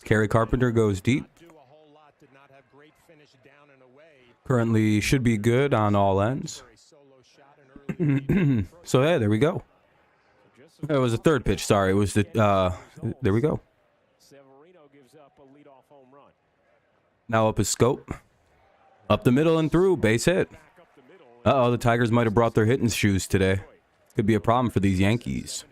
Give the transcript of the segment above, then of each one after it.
Kerry Carpenter goes deep. Currently should be good on all ends. So yeah, there we go. It was a third pitch. Sorry, it was the. There we go. Now up his scope. Up the middle and through. Base hit. Uh-oh, the Tigers might have brought their hitting shoes today. Could be a problem for these Yankees.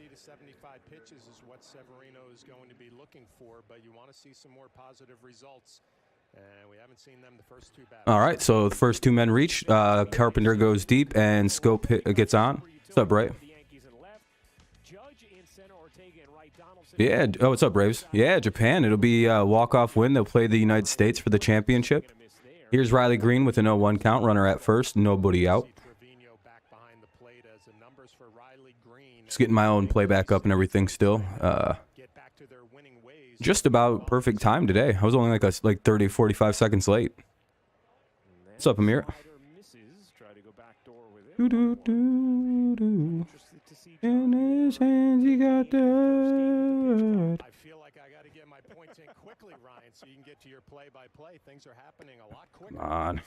All right, so the first two men reach. Carpenter goes deep and Scope gets on. What's up, Ray? Yeah. Oh, what's up, Braves? Yeah, Japan. It'll be a walk-off win. They'll play the United States for the championship. Here's Riley Green with an 0-1 count. Runner at first. Nobody out. Just getting my own playback up and everything still. Just about perfect time today. I was only like 30, 45 seconds late. What's up, Amir? In his hands, he got the. I feel like I got to get my points in quickly, Ryan, so you can get to your play-by-play. Things are happening a lot quicker. Come on.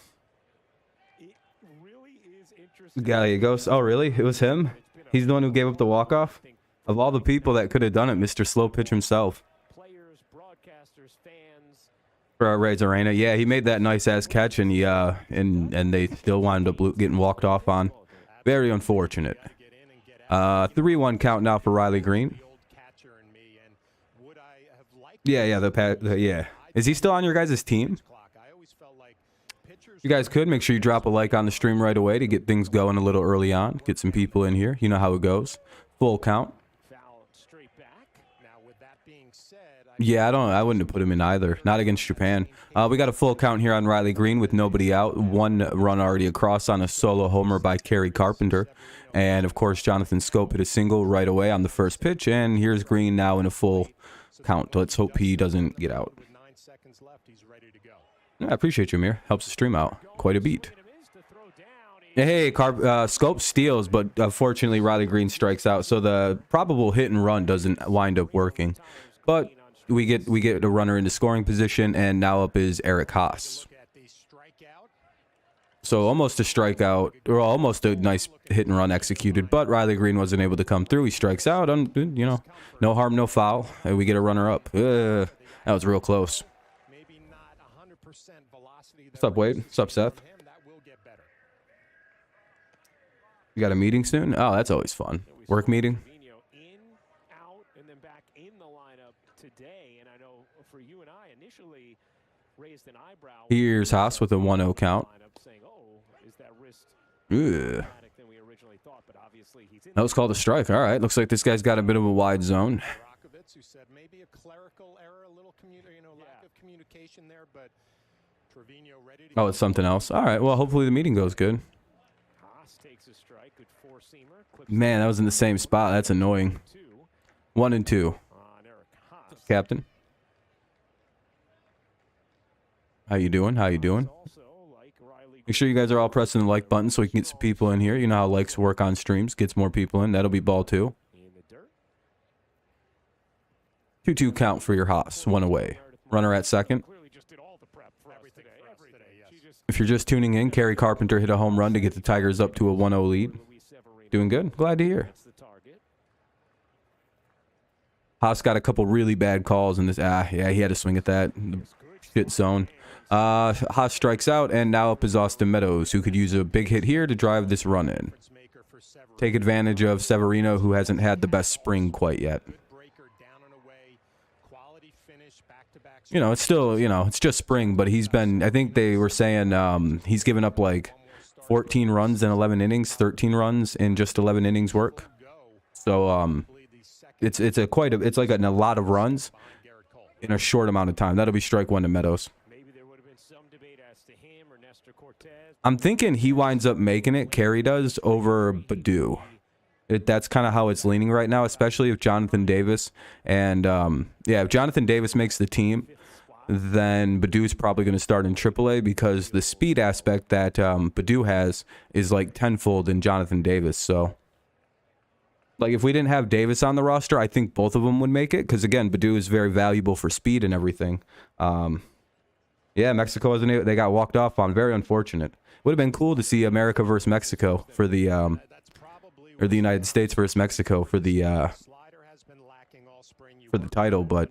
It really is interesting. Guy goes. Oh, really? It was him? He's the one who gave up the walk-off? Of all the people that could have done it, Mr. Slow Pitch himself. Players, broadcasters, fans. For Ray Arena. Yeah, he made that nice-ass catch, and he, and they still wound up getting walked off on. Very unfortunate. 3-1 count now for Riley Green. Yeah. Yeah. Is he still on your guys' team? You guys could make sure you drop a like on the stream right away to get things going a little early on. Get some people in here. You know how it goes. Full count. Yeah, I wouldn't have put him in either. Not against Japan. We got a full count here on Riley Green with nobody out. One run already across on a solo homer by Kerry Carpenter. And, of course, Jonathan Scope hit a single right away on the first pitch. And here's Green now in a full count. Let's hope he doesn't get out. Yeah, I appreciate you, Amir. Helps the stream out. Quite a beat. Hey, Scope steals, but unfortunately Riley Green strikes out. So the probable hit and run doesn't wind up working. But we get a runner into scoring position, and now up is Eric Haas. So almost a strikeout, or almost a nice hit and run executed, but Riley Green wasn't able to come through. He strikes out, you know, no harm, no foul, and we get a runner up. That was real close. What's up, Wade? What's up, Seth? You got a meeting soon? Oh, that's always fun. Work meeting? Here's Haas with a 1-0 count. Ugh. That was called a strike. All right. Looks like this guy's got a bit of a wide zone. Oh, it's something else. All right. Well, hopefully the meeting goes good. Man, that was in the same spot. That's annoying. 1-2. Captain. How you doing? How you doing? Make sure you guys are all pressing the like button so we can get some people in here. You know how likes work on streams. Gets more people in. That'll be ball 2. 2-2 count for your Haas. 1 away. Runner at second. If you're just tuning in, Kerry Carpenter hit a home run to get the Tigers up to a 1-0 lead. Doing good. Glad to hear. Haas got a couple really bad calls in this. Yeah, he had to swing at that. The shit zone. Haas strikes out, and now up is Austin Meadows, who could use a big hit here to drive this run in. Take advantage of Severino, who hasn't had the best spring quite yet. You know, it's still, you know, it's just spring, but he's been, I think they were saying he's given up like 14 runs in 11 innings, 13 runs in just 11 innings work. So it's like a lot of runs in a short amount of time. That'll be strike 1 to Meadows. I'm thinking he winds up making it, Kerry does, over Badu. That's kind of how it's leaning right now, especially if Jonathan Davis. And, yeah, if Jonathan Davis makes the team, then Badu's probably going to start in AAA because the speed aspect that Badu has is like tenfold in Jonathan Davis. So Like, if we didn't have Davis on the roster, I think both of them would make it. Because, again, Baду is very valuable for speed and everything. Yeah, Mexico wasn't able, they got walked off on. Very unfortunate. Would have been cool to see America versus Mexico for the, or the United States versus Mexico for the title. But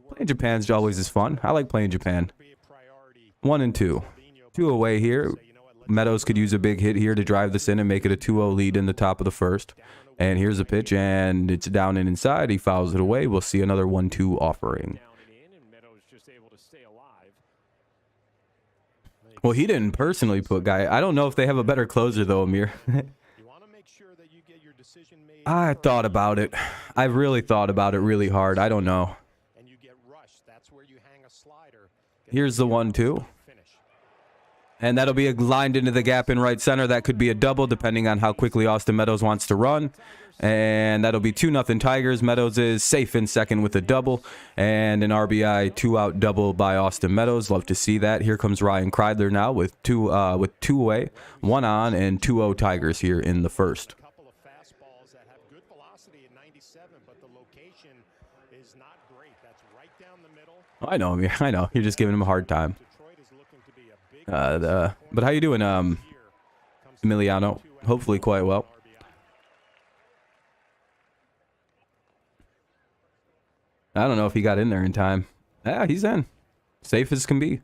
playing Japan's always is fun. I like playing Japan. 1 and 2. 2 away here. Meadows could use a big hit here to drive this in and make it a 2-0 lead in the top of the first. And here's a pitch, and it's down and inside. He fouls it away. We'll see another 1-2 offering. Well, he didn't personally put Guy. I don't know if they have a better closer, though, Amir. I thought about it. I really thought about it really hard. I don't know. Here's the 1-2. And that'll be lined into the gap in right center. That could be a double, depending on how quickly Austin Meadows wants to run. And that'll be 2-0 Tigers. Meadows is safe in second with a double. And an RBI 2-out double by Austin Meadows. Love to see that. Here comes Ryan Kreidler now with two away, 1 on, and 2-0 Tigers here in the first. I know, Amir. I know. You're just giving him a hard time. But how you doing, Emiliano? Hopefully quite well. I don't know if he got in there in time. Yeah, he's in. Safe as can be.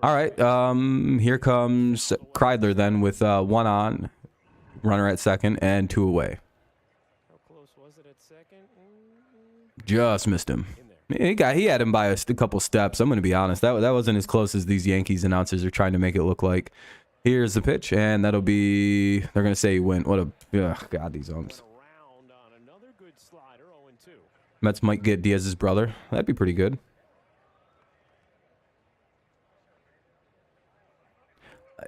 All right, here comes Kreidler then with 1 on, runner at second, and 2 away. How close was it at second? Just missed him. He had him by a couple steps. I'm going to be honest. That wasn't as close as these Yankees announcers are trying to make it look like. Here's the pitch, and that'll be... They're going to say he went. What a... Ugh, God, these umps. Mets might get Diaz's brother. That'd be pretty good.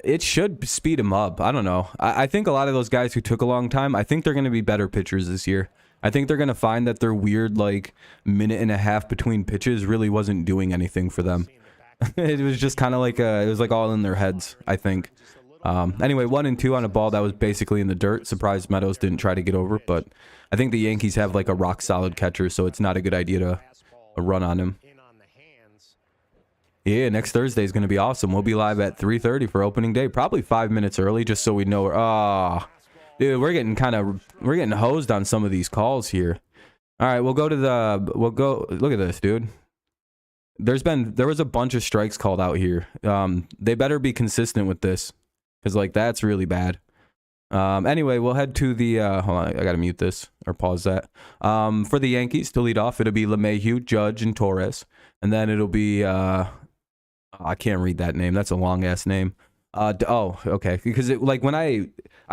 It should speed him up. I don't know. I think a lot of those guys who took a long time, I think they're going to be better pitchers this year. I think they're going to find that their weird, like, minute and a half between pitches really wasn't doing anything for them. It was just kind of like, it was like all in their heads, I think. Anyway, 1 and 2 on a ball that was basically in the dirt. Surprised Meadows didn't try to get over, but I think the Yankees have, like, a rock-solid catcher, so it's not a good idea to run on him. Yeah, next Thursday is going to be awesome. We'll be live at 3:30 for opening day. Probably 5 minutes early, just so we know. Dude, we're getting hosed on some of these calls here. All right, look at this, dude. There was a bunch of strikes called out here. They better be consistent with this, because, like, that's really bad. Anyway, we'll head to the hold on, I gotta mute this or pause that. For the Yankees to lead off, it'll be LeMahieu, Judge, and Torres, and then it'll be I can't read that name. That's a long ass name. Oh, okay. Because when I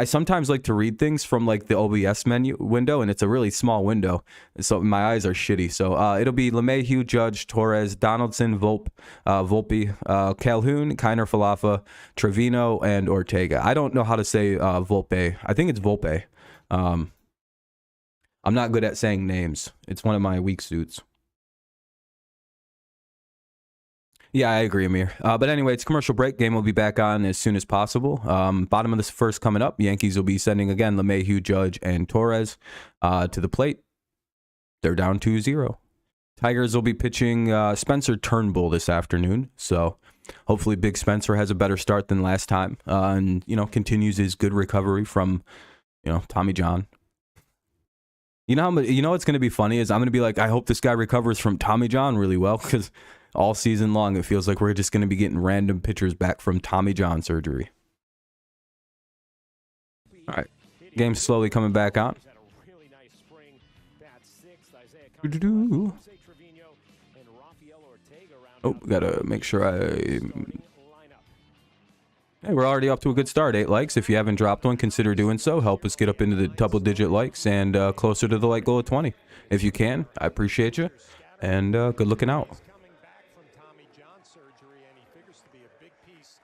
sometimes like to read things from, like, the OBS menu window, and it's a really small window, so my eyes are shitty. So it'll be LeMahieu, Judge, Torres, Donaldson, Volpe, Calhoun, Kiner Falefa, Trevino, and Ortega. I don't know how to say Volpe. I think it's Volpe. I'm not good at saying names. It's one of my weak suits. Yeah, I agree, Amir. But anyway, it's commercial break. Game will be back on as soon as possible. Bottom of this first coming up. Yankees will be sending, again, LeMahieu, Judge, and Torres to the plate. They're down 2-0. Tigers will be pitching Spencer Turnbull this afternoon. So hopefully Big Spencer has a better start than last time. And, continues his good recovery from, Tommy John. You know what's going to be funny is I'm going to be like, I hope this guy recovers from Tommy John really well, because all season long, it feels like we're just going to be getting random pitchers back from Tommy John surgery. All right. Game slowly coming back on. Oh, gotta make sure Hey, we're already up to a good start. 8 likes. If you haven't dropped one, consider doing so. Help us get up into the double-digit likes and closer to the like goal of 20. If you can, I appreciate you. And good looking out.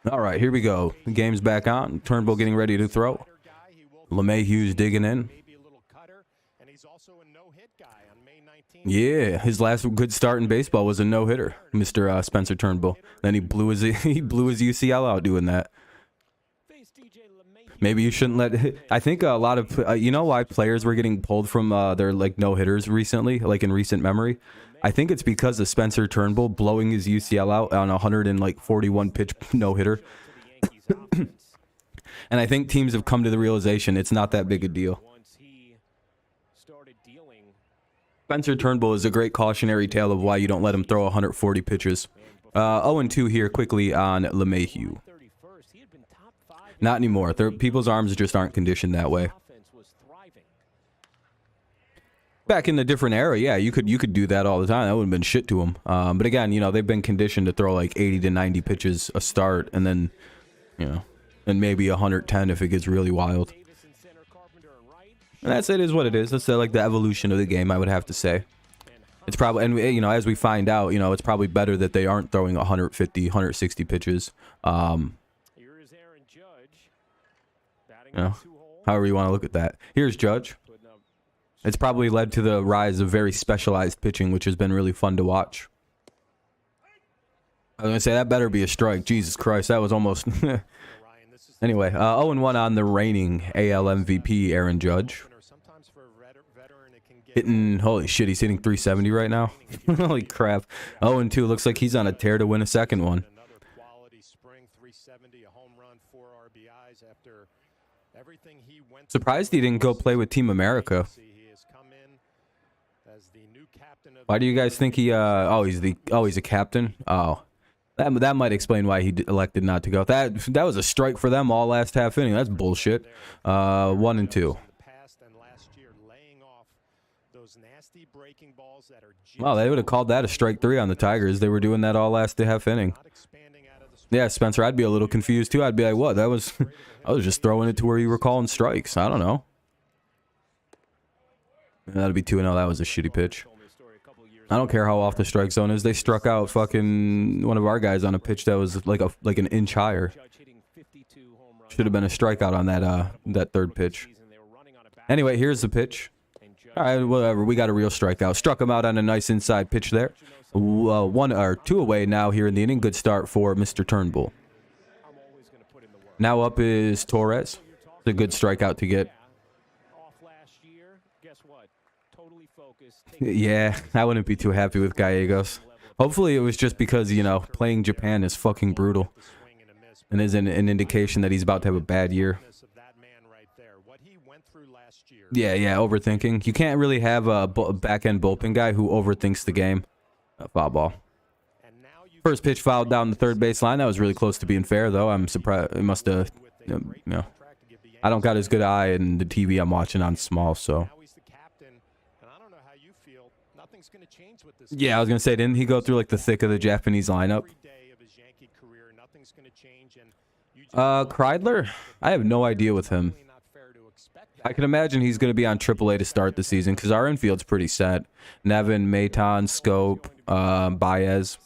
All right, here we go. The game's back on. Turnbull getting ready to throw. LeMahieu's digging in. Yeah, his last good start in baseball was a no-hitter, Mr. Spencer Turnbull. Then he blew his UCL out doing that. Maybe you shouldn't let. I think a lot of you know why players were getting pulled from their like no hitters recently, like in recent memory. I think it's because of Spencer Turnbull blowing his UCL out on a 141 pitch no hitter. And I think teams have come to the realization it's not that big a deal. Spencer Turnbull is a great cautionary tale of why you don't let him throw 140 pitches. 0-2 here quickly on LeMahieu. Not anymore. People's arms just aren't conditioned that way. Back in a different era, yeah, you could do that all the time. That wouldn't have been shit to him. But again, you know, they've been conditioned to throw like 80 to 90 pitches a start, and then, you know, and maybe 110 if it gets really wild. And that's it is what it is. That's like the evolution of the game, I would have to say. It's probably, and you know, as we find out, you know, it's probably better that they aren't throwing 150, 160 pitches. You know, however you want to look at that. Here's Judge. It's probably led to the rise of very specialized pitching, which has been really fun to watch. I was gonna say that better be a strike. Jesus Christ, that was almost. Anyway, 0-1 on the reigning AL MVP, Aaron Judge. Hitting, holy shit, he's hitting 370 right now. Holy crap. 0-2, looks like he's on a tear to win a second one. Surprised he didn't go play with Team America. Why do you guys think he, he's a captain? Oh. That might explain why he elected not to go. That was a strike for them all last half inning. That's bullshit. 1-2. Wow, they would have called that a strike 3 on the Tigers. They were doing that all last half inning. Yeah, Spencer, I'd be a little confused too. I'd be like, what? That was I was just throwing it to where you were calling strikes. I don't know. That'd be 2-0. That was a shitty pitch. I don't care how off the strike zone is. They struck out fucking one of our guys on a pitch that was like an inch higher. Should have been a strikeout on that third pitch. Anyway, here's the pitch. All right, whatever. We got a real strikeout. Struck him out on a nice inside pitch there. 1 or 2 away now here in the inning. Good start for Mr. Turnbull. Now up is Torres. It's a good strikeout to get. Yeah, I wouldn't be too happy with Gallegos. Hopefully it was just because, you know, playing Japan is fucking brutal. And is an indication that he's about to have a bad year. Yeah, overthinking. You can't really have a back-end bullpen guy who overthinks the game. Foul ball. First pitch fouled down the third baseline. That was really close to being fair, though. I'm surprised. It must have, you know. I don't got as good eye in the TV I'm watching on small, so. Yeah, I was going to say, didn't he go through like the thick of the Japanese lineup? Kreidler? I have no idea with him. I can imagine he's going to be on AAA to start the season because our infield's pretty set. Nevin, Maton, Scope, Baez,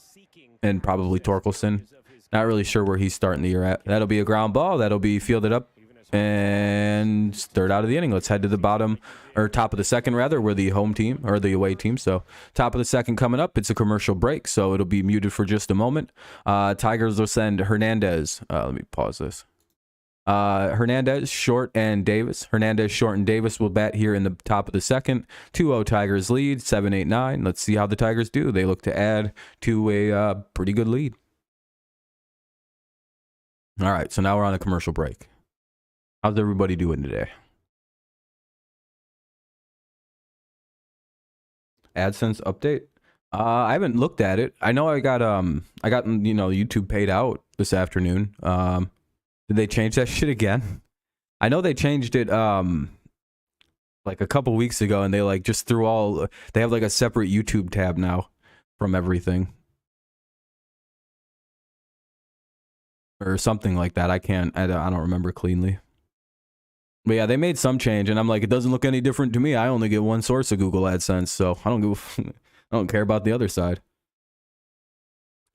and probably Torkelson. Not really sure where he's starting the year at. That'll be a ground ball. That'll be fielded up. And third out of the inning. Let's head to the bottom, or top of the second rather. We're the home team, or the away team. So top of the second coming up. It's a commercial break, so it'll be muted for just a moment. Tigers will send Hernandez. Let me pause this. Hernandez, Short, and Davis. Hernandez, Short, and Davis will bat here in the top of the second. 2-0 Tigers lead, 7-8-9. Let's see how the Tigers do. They look to add to a pretty good lead. All right, so now we're on a commercial break. How's everybody doing today? AdSense update? I haven't looked at it. I know I got you know, YouTube paid out this afternoon. Did they change that shit again? I know they changed it like a couple weeks ago, and they like just threw all, they have like a separate YouTube tab now from everything. Or something like that. I don't remember cleanly. But yeah, they made some change, and I'm like, it doesn't look any different to me. I only get one source of Google AdSense, so I don't care about the other side.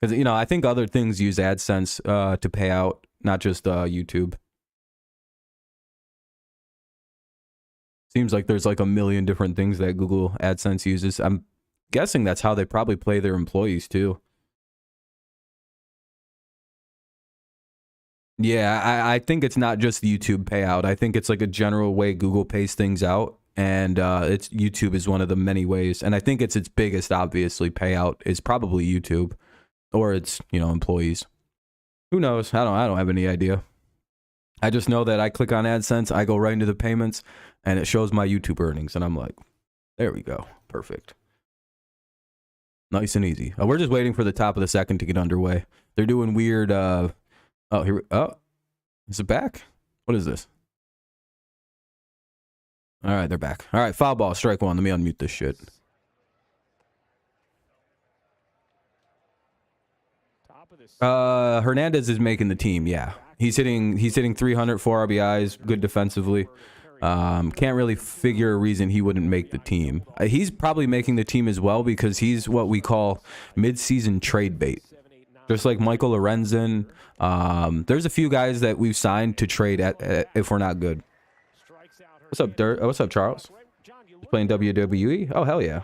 Because, you know, I think other things use AdSense to pay out, not just YouTube. Seems like there's like a million different things that Google AdSense uses. I'm guessing that's how they probably pay their employees too. Yeah, I think it's not just the YouTube payout. I think it's like a general way Google pays things out, and it's YouTube is one of the many ways. And I think it's its biggest, obviously, payout is probably YouTube, or it's, you know, employees. Who knows? I don't have any idea. I just know that I click on AdSense, I go right into the payments, and it shows my YouTube earnings, and I'm like, there we go, perfect, nice and easy. We're just waiting for the top of the second to get underway. They're doing weird. Oh, here. Oh, is it back? What is this? All right, they're back. All right, foul ball, strike one. Let me unmute this shit. Hernandez is making the team. Yeah, he's hitting 300, 4 RBIs, good defensively. Can't really figure a reason he wouldn't make the team. He's probably making the team as well because he's what we call mid-season trade bait. Just like Michael Lorenzen. There's a few guys that we've signed to trade at if we're not good. What's up, Dirt? Oh, what's up, Charles? You playing WWE? Oh, hell yeah.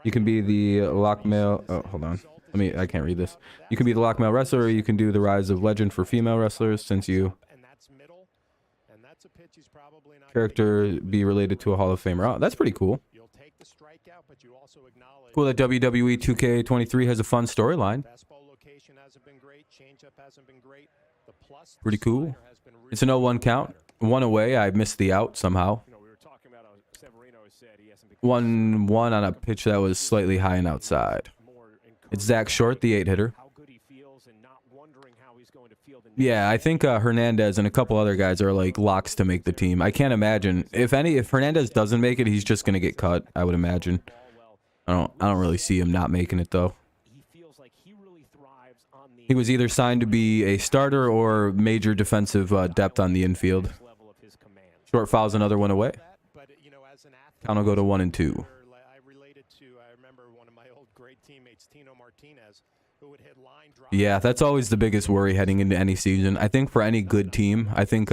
You can be the lockmail. Oh, hold on. I can't read this. You can be the lockmail wrestler, or you can do the rise of legend for female wrestlers, since you character be related to a Hall of Famer. Oh, that's pretty cool. Cool that WWE 2K23 has a fun storyline. Pretty cool. It's an 0-1 count. One away. I missed the out somehow. 1-1 on a pitch that was slightly high and outside. It's Zach Short, the 8-hitter. Yeah, I think Hernandez and a couple other guys are like locks to make the team. I can't imagine if Hernandez doesn't make it, he's just gonna get cut. I would imagine. I don't really see him not making it though. He was either signed to be a starter or major defensive depth on the infield. Short fouls another one away. Count will go to 1-2. Yeah, that's always the biggest worry heading into any season. I think for any good team, I think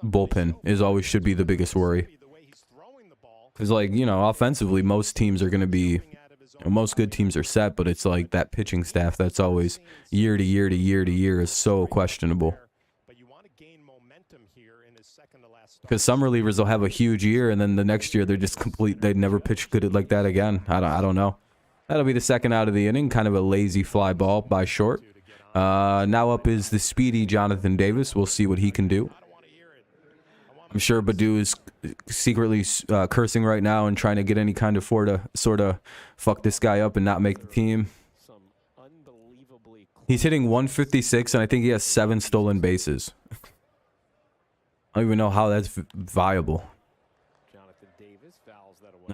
bullpen should be the biggest worry. Because, like, you know, offensively, most teams are going to be, most good teams are set, but it's like that pitching staff that's always year to year to year to year is so questionable. Because some relievers will have a huge year, and then the next year they're just they never pitch good like that again. I don't know. That'll be the second out of the inning. Kind of a lazy fly ball by Short. Now up is the speedy Jonathan Davis. We'll see what he can do. I'm sure Badu is secretly cursing right now and trying to get any kind of sort of fuck this guy up and not make the team. He's hitting 156, and I think he has 7 stolen bases. I don't even know how that's viable.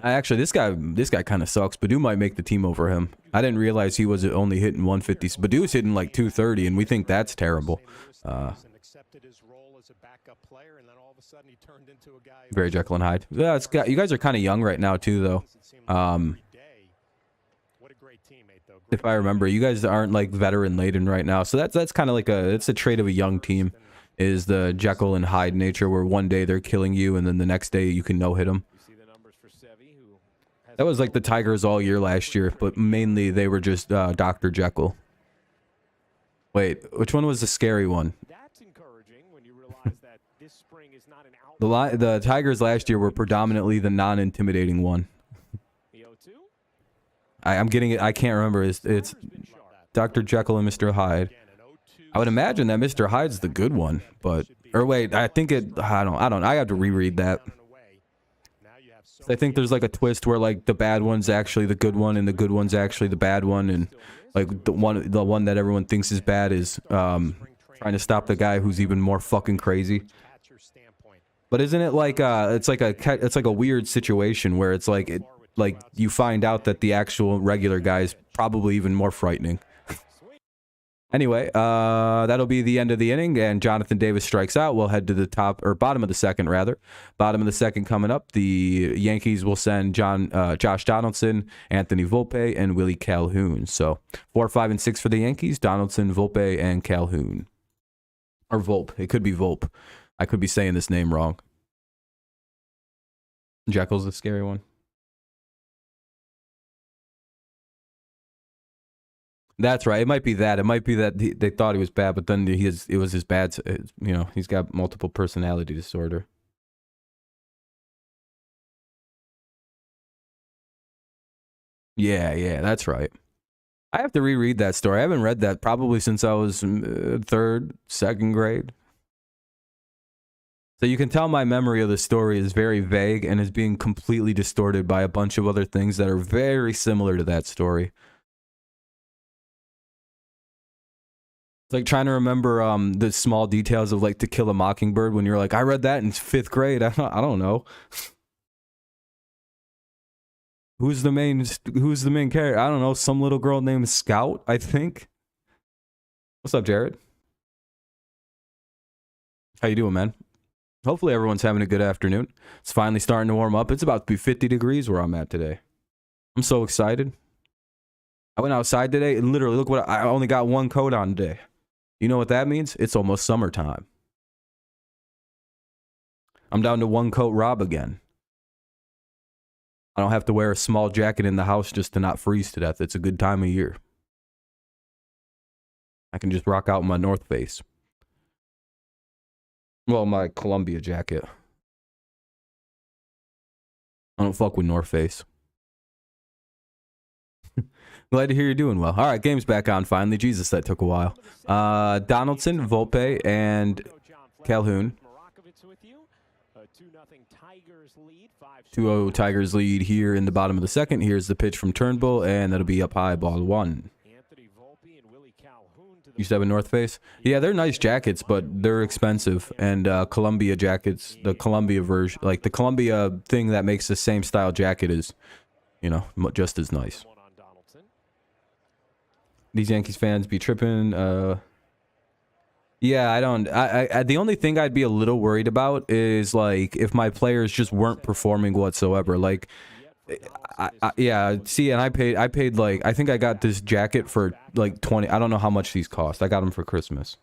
Actually, this guy kind of sucks. Badu might make the team over him. I didn't realize he was only hitting 150. Badu's hitting like 230, and we think that's terrible. Very Jekyll and Hyde. Yeah, you guys are kind of young right now too, though. If I remember, you guys aren't like veteran laden right now, so that's kind of like it's a trait of a young team. Is the Jekyll and Hyde nature, where one day they're killing you, and then the next day you can no-hit them. That was like the Tigers all year last year, but mainly they were just Dr. Jekyll. Wait, which one was the scary one? The Tigers last year were predominantly the non-intimidating one. I'm getting it. I can't remember. It's Dr. Jekyll and Mr. Hyde. I would imagine that Mr. Hyde's the good one, but wait, I think I don't. I have to reread that. I think there's like a twist where like the bad one's actually the good one and the good one's actually the bad one, and like the one that everyone thinks is bad is trying to stop the guy who's even more fucking crazy. But isn't it like it's like a weird situation where it's like you find out that the actual regular guy is probably even more frightening. Anyway, that'll be the end of the inning, and Jonathan Davis strikes out. We'll head to the bottom of the second, rather. Bottom of the second coming up. The Yankees will send Josh Donaldson, Anthony Volpe, and Willie Calhoun. So 4, 5, and 6 for the Yankees: Donaldson, Volpe, and Calhoun. Or Volpe. It could be Volpe. I could be saying this name wrong. Jekyll's the scary one. That's right. It might be that. It might be that they thought he was bad, but then it was his bad. You know, he's got multiple personality disorder. Yeah, that's right. I have to reread that story. I haven't read that probably since I was third, second grade. So you can tell my memory of the story is very vague and is being completely distorted by a bunch of other things that are very similar to that story. It's like trying to remember the small details of like To Kill a Mockingbird when you're like, I read that in 5th grade. I don't know. Who's the main character? I don't know. Some little girl named Scout, I think. What's up, Jared? How you doing, man? Hopefully everyone's having a good afternoon. It's finally starting to warm up. It's about to be 50 degrees where I'm at today. I'm so excited. I went outside today and literally look what I only got one coat on today. You know what that means? It's almost summertime. I'm down to one coat Rob again. I don't have to wear a small jacket in the house just to not freeze to death. It's a good time of year. I can just rock out in my North Face. Well, my Columbia jacket. I don't fuck with North Face. Glad to hear you're doing well. All right, game's back on finally. Jesus, that took a while. Donaldson, Volpe, and Calhoun. 2-0 Tigers lead here in the bottom of the second. Here's the pitch from Turnbull, and that'll be up high, ball 1. Used to have a North Face. Yeah, they're nice jackets, but they're expensive. And Columbia jackets, the Columbia version, like the Columbia thing that makes the same style jacket is, you know, just as nice. These Yankees fans be tripping. Yeah, I the only thing I'd be a little worried about is like if my players just weren't performing whatsoever. Like, yeah, see, and I paid like, I think I got this jacket for like 20. I don't know how much these cost. I got them for Christmas.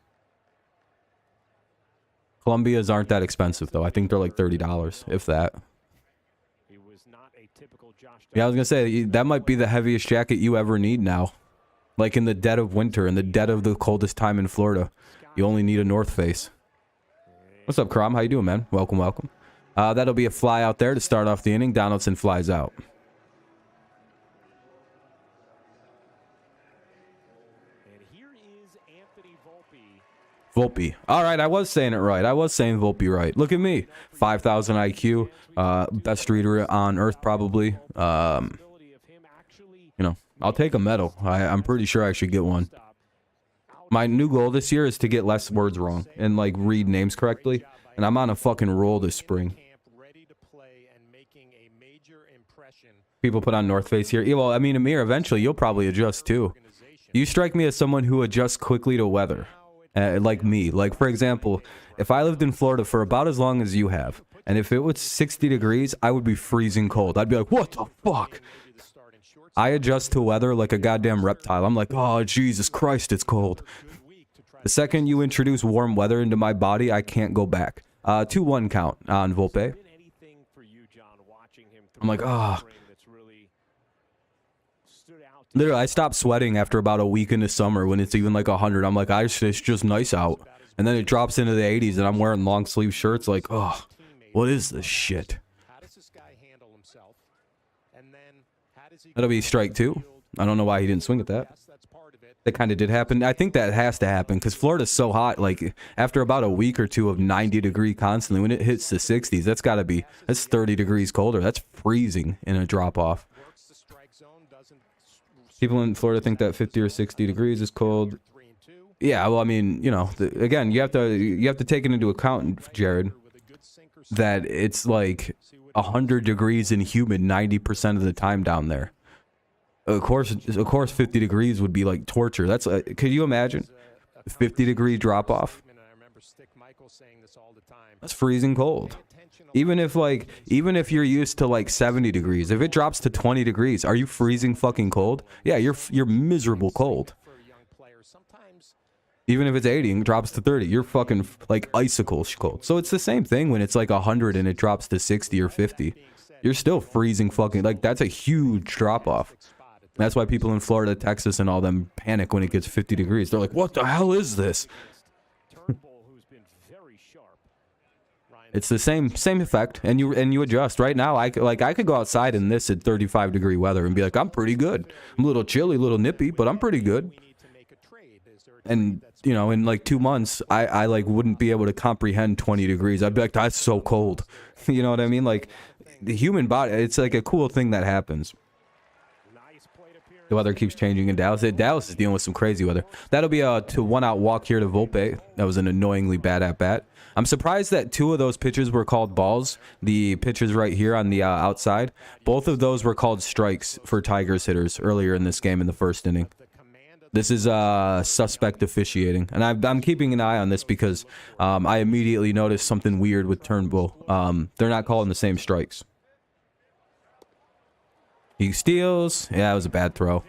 Columbias aren't that expensive though. I think they're like $30, if that. Yeah, I was gonna say that might be the heaviest jacket you ever need now. Like in the dead of winter, in the dead of the coldest time in Florida, you only need a North Face. What's up, Crom? How you doing, man? Welcome, welcome. That'll be a fly out there to start off the inning. Donaldson flies out. Volpe. All right, I was saying it right. I was saying Volpe right. Look at me. 5,000 IQ. Best reader on Earth, probably. You know, I'll take a medal. I'm pretty sure I should get one. My new goal this year is to get less words wrong and, like, read names correctly. And I'm on a fucking roll this spring. People put on North Face here. Yeah, well, I mean, Amir, eventually you'll probably adjust, too. You strike me as someone who adjusts quickly to weather. Like me. Like, for example, if I lived in Florida for about as long as you have, and if it was 60 degrees, I would be freezing cold. I'd be like, what the fuck? I adjust to weather like a goddamn reptile. I'm like, oh, Jesus Christ, it's cold. The second you introduce warm weather into my body, I can't go back. 2-1 count on Volpe. I'm like, ah. Oh. Literally, I stopped sweating after about a week into summer when it's even like 100. I'm like, it's just nice out. And then it drops into the 80s and I'm wearing long sleeve shirts like, oh, what is this shit? That'll be strike 2. I don't know why he didn't swing at that. That kind of did happen. I think that has to happen because Florida's so hot. Like, after about a week or two of 90 degree constantly, when it hits the 60s, that's 30 degrees colder. That's freezing in a drop off. People in Florida think that 50 or 60 degrees is cold. Yeah, well, I mean, you know, again, you have to take it into account, Jared, that it's like 100 degrees and humid 90% of the time down there. Of course, 50 degrees would be like torture. That's could you imagine 50 degree drop off? That's freezing cold. Even if you're used to like 70 degrees, if it drops to 20 degrees, are you freezing fucking cold? Yeah, you're miserable cold. Even if it's 80 and it drops to 30, you're fucking like icicles cold. So it's the same thing when it's like 100 and it drops to 60 or 50. You're still freezing fucking, like, that's a huge drop off. That's why people in Florida, Texas, and all them panic when it gets 50 degrees. They're like, what the hell is this? Turnbull, who's been very sharp. Ryan, It's the same effect, and you adjust. Right now, I could go outside in this at 35-degree weather and be like, I'm pretty good. I'm a little chilly, a little nippy, but I'm pretty good. we need to make a trade. Is there a And trade that's you know, in like 2 months, I like wouldn't be able to comprehend 20 degrees. I'd be like, that's so cold. You know what I mean? Like the human body, it's like a cool thing that happens. nice plate appearance? The weather keeps changing in Dallas. Dallas is dealing with some crazy weather. That'll be a 1-out walk here to Volpe. That was an annoyingly bad at bat. I'm surprised that 2 of those pitches were called balls. The pitches right here on the outside, both of those were called strikes for Tigers hitters earlier in this game in the first inning. The command of This is suspect officiating, and I'm keeping an eye on this because I immediately noticed something weird with Turnbull. They're not calling the same strikes. He steals. Yeah, that was a bad throw. down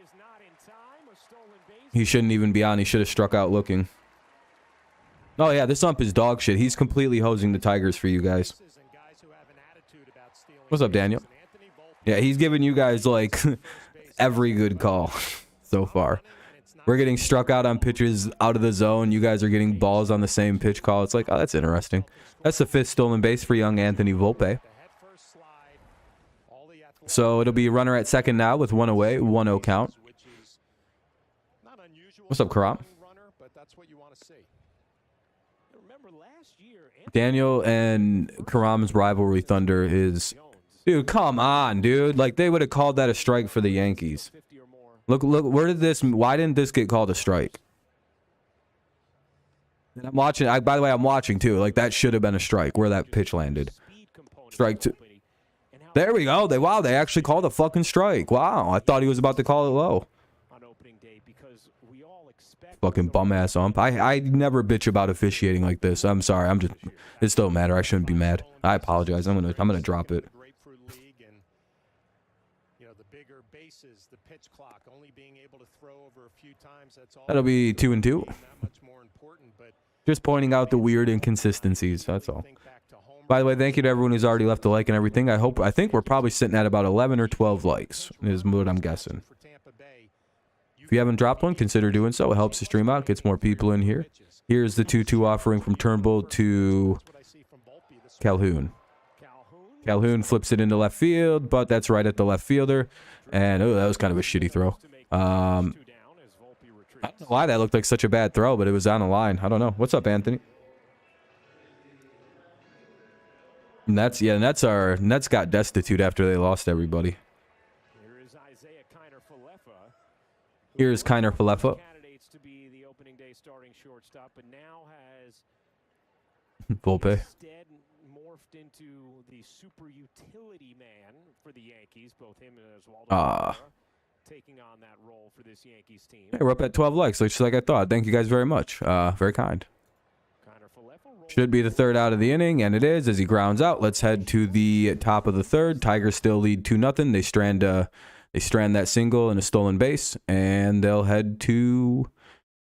is not in time. A stolen base. He shouldn't even be on. He should have struck out looking. Oh yeah, this ump is dog shit. He's completely hosing the Tigers for you guys. And guys who have an attitude about stealing What's up, Daniel? bases. And Anthony Volpe Yeah, he's giving you guys like every good call so far. We're getting struck out on pitches out of the zone. You guys are getting balls on the same pitch call. It's like, oh, that's interesting. That's the 5th stolen base for young Anthony Volpe. the head first slide. All the athletic So it'll be runner at second now with 1 away, 1-0 count. which is not unusual What's up, for a Karam? young runner, but that's what you want to see. Remember last year, Daniel and Karam's rivalry thunder is... Dude, come on, dude. Like, they would have called that a strike for the Yankees. 50 or more. Look, where did this... Why didn't this get called a strike? And I'm watching... by the way, I'm watching, too. Like, that should have been a strike where that pitch landed. Speed component Strike of 2. Volpe and how There we go. They actually called a fucking strike. Wow. I thought he was about to call it low. on opening day because we all expect Fucking bum-ass ump. I never bitch about officiating like this. I'm sorry. It don't matter. I shouldn't be mad. I apologize. I'm gonna drop it. Grapefruit League and the bigger bases, the pitch clock, only being able to throw over a few times. That's all. That'll be 2-2. That much more important, but Just pointing out the weird inconsistencies. That's all. think back to home. By the way, thank you to everyone who's already left a like and everything. I think we're probably sitting at about 11 or 12 likes is what I'm guessing. For Tampa Bay, If you haven't dropped one, consider doing so. It helps the stream out, gets more people in here. Here's the 2-2 offering from Turnbull to that's what I see from Volpe this Calhoun. Calhoun Calhoun flips it into left field, but that's right at the left fielder. And, oh, that was kind of a shitty throw. to make 2 2 down as Volpe I retreats. don't know why that looked like such a bad throw, but it was on the line. I don't know. What's up, Anthony? And Nets got destitute after they lost everybody. Here is Isaiah Kiner-Falefa. Here's Kiner Falefa. Candidates to be the opening day starting shortstop, but now has Volpe. instead morphed into the super utility man for the Yankees, both him and Oswaldo Ah. Cabrera taking on that role for this Yankees team. Hey, we're up at 12 likes, just like I thought. Thank you guys very much. Very kind. Kiner-Falefa rolls Should be the 3rd out of the inning, and it is as he grounds out. Let's head to the top of the 3rd. Tigers still lead 2-0. They strand that single and a stolen base, and they'll head to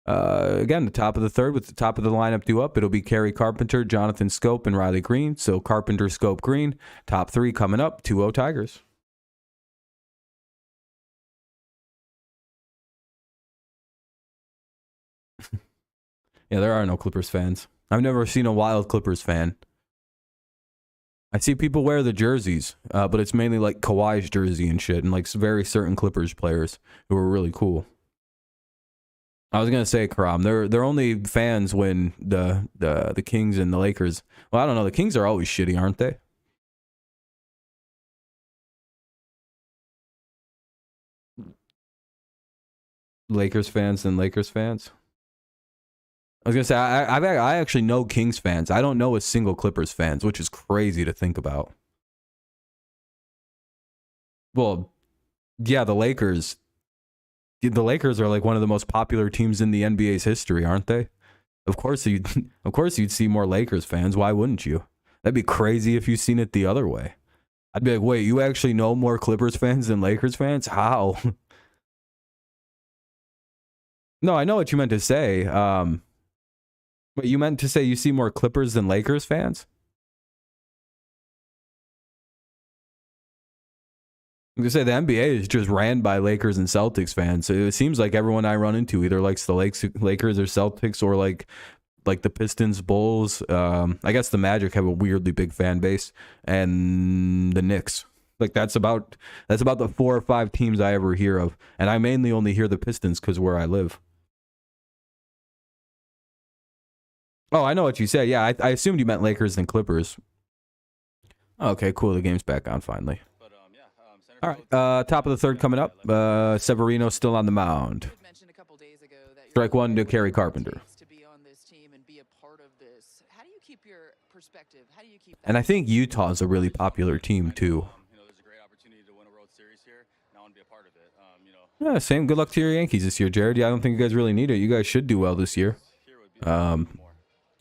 again the top of the 3rd with the top of the lineup due up. It'll be Kerry Carpenter, Jonathan Scope, and Riley Green. So Carpenter, Scope, Green. Top 3 coming up. 2-0 Tigers. Yeah, there are no Clippers fans. I've never seen a Wild Clippers fan. I see people wear the jerseys, but it's mainly like Kawhi's jersey and shit, and like very certain Clippers players who are really cool. I was gonna say, Karam, they're only fans when the Kings and the Lakers. Well, I don't know. The Kings are always shitty, aren't they? Lakers fans and Lakers fans. I was gonna say I actually know Kings fans. I don't know a single Clippers fans, which is crazy to think about. Well, yeah, the Lakers. The Lakers are like one of the most popular teams in the NBA's history, aren't they? Of course you'd see more Lakers fans. Why wouldn't you? That'd be crazy if you seen it the other way. I'd be like, wait, you actually know more Clippers fans than Lakers fans? How? No, I know what you meant to say. But you meant to say you see more Clippers than Lakers fans? To say the NBA is just ran by Lakers and Celtics fans. So it seems like everyone I run into either likes the Lakers or Celtics, or like the Pistons, Bulls. I guess the Magic have a weirdly big fan base, and the Knicks. Like that's about the 4 or 5 teams I ever hear of, and I mainly only hear the Pistons because where I live. Oh, I know what you said. Yeah, I assumed you meant Lakers and Clippers. Okay, cool. The game's back on finally. All right, top of the third coming up. Severino still on the mound. Strike one to Kerry Carpenter. And I think Utah's a really popular team too. Yeah, same. Good luck to your Yankees this year, Jared. Yeah, I don't think you guys really need it. You guys should do well this year.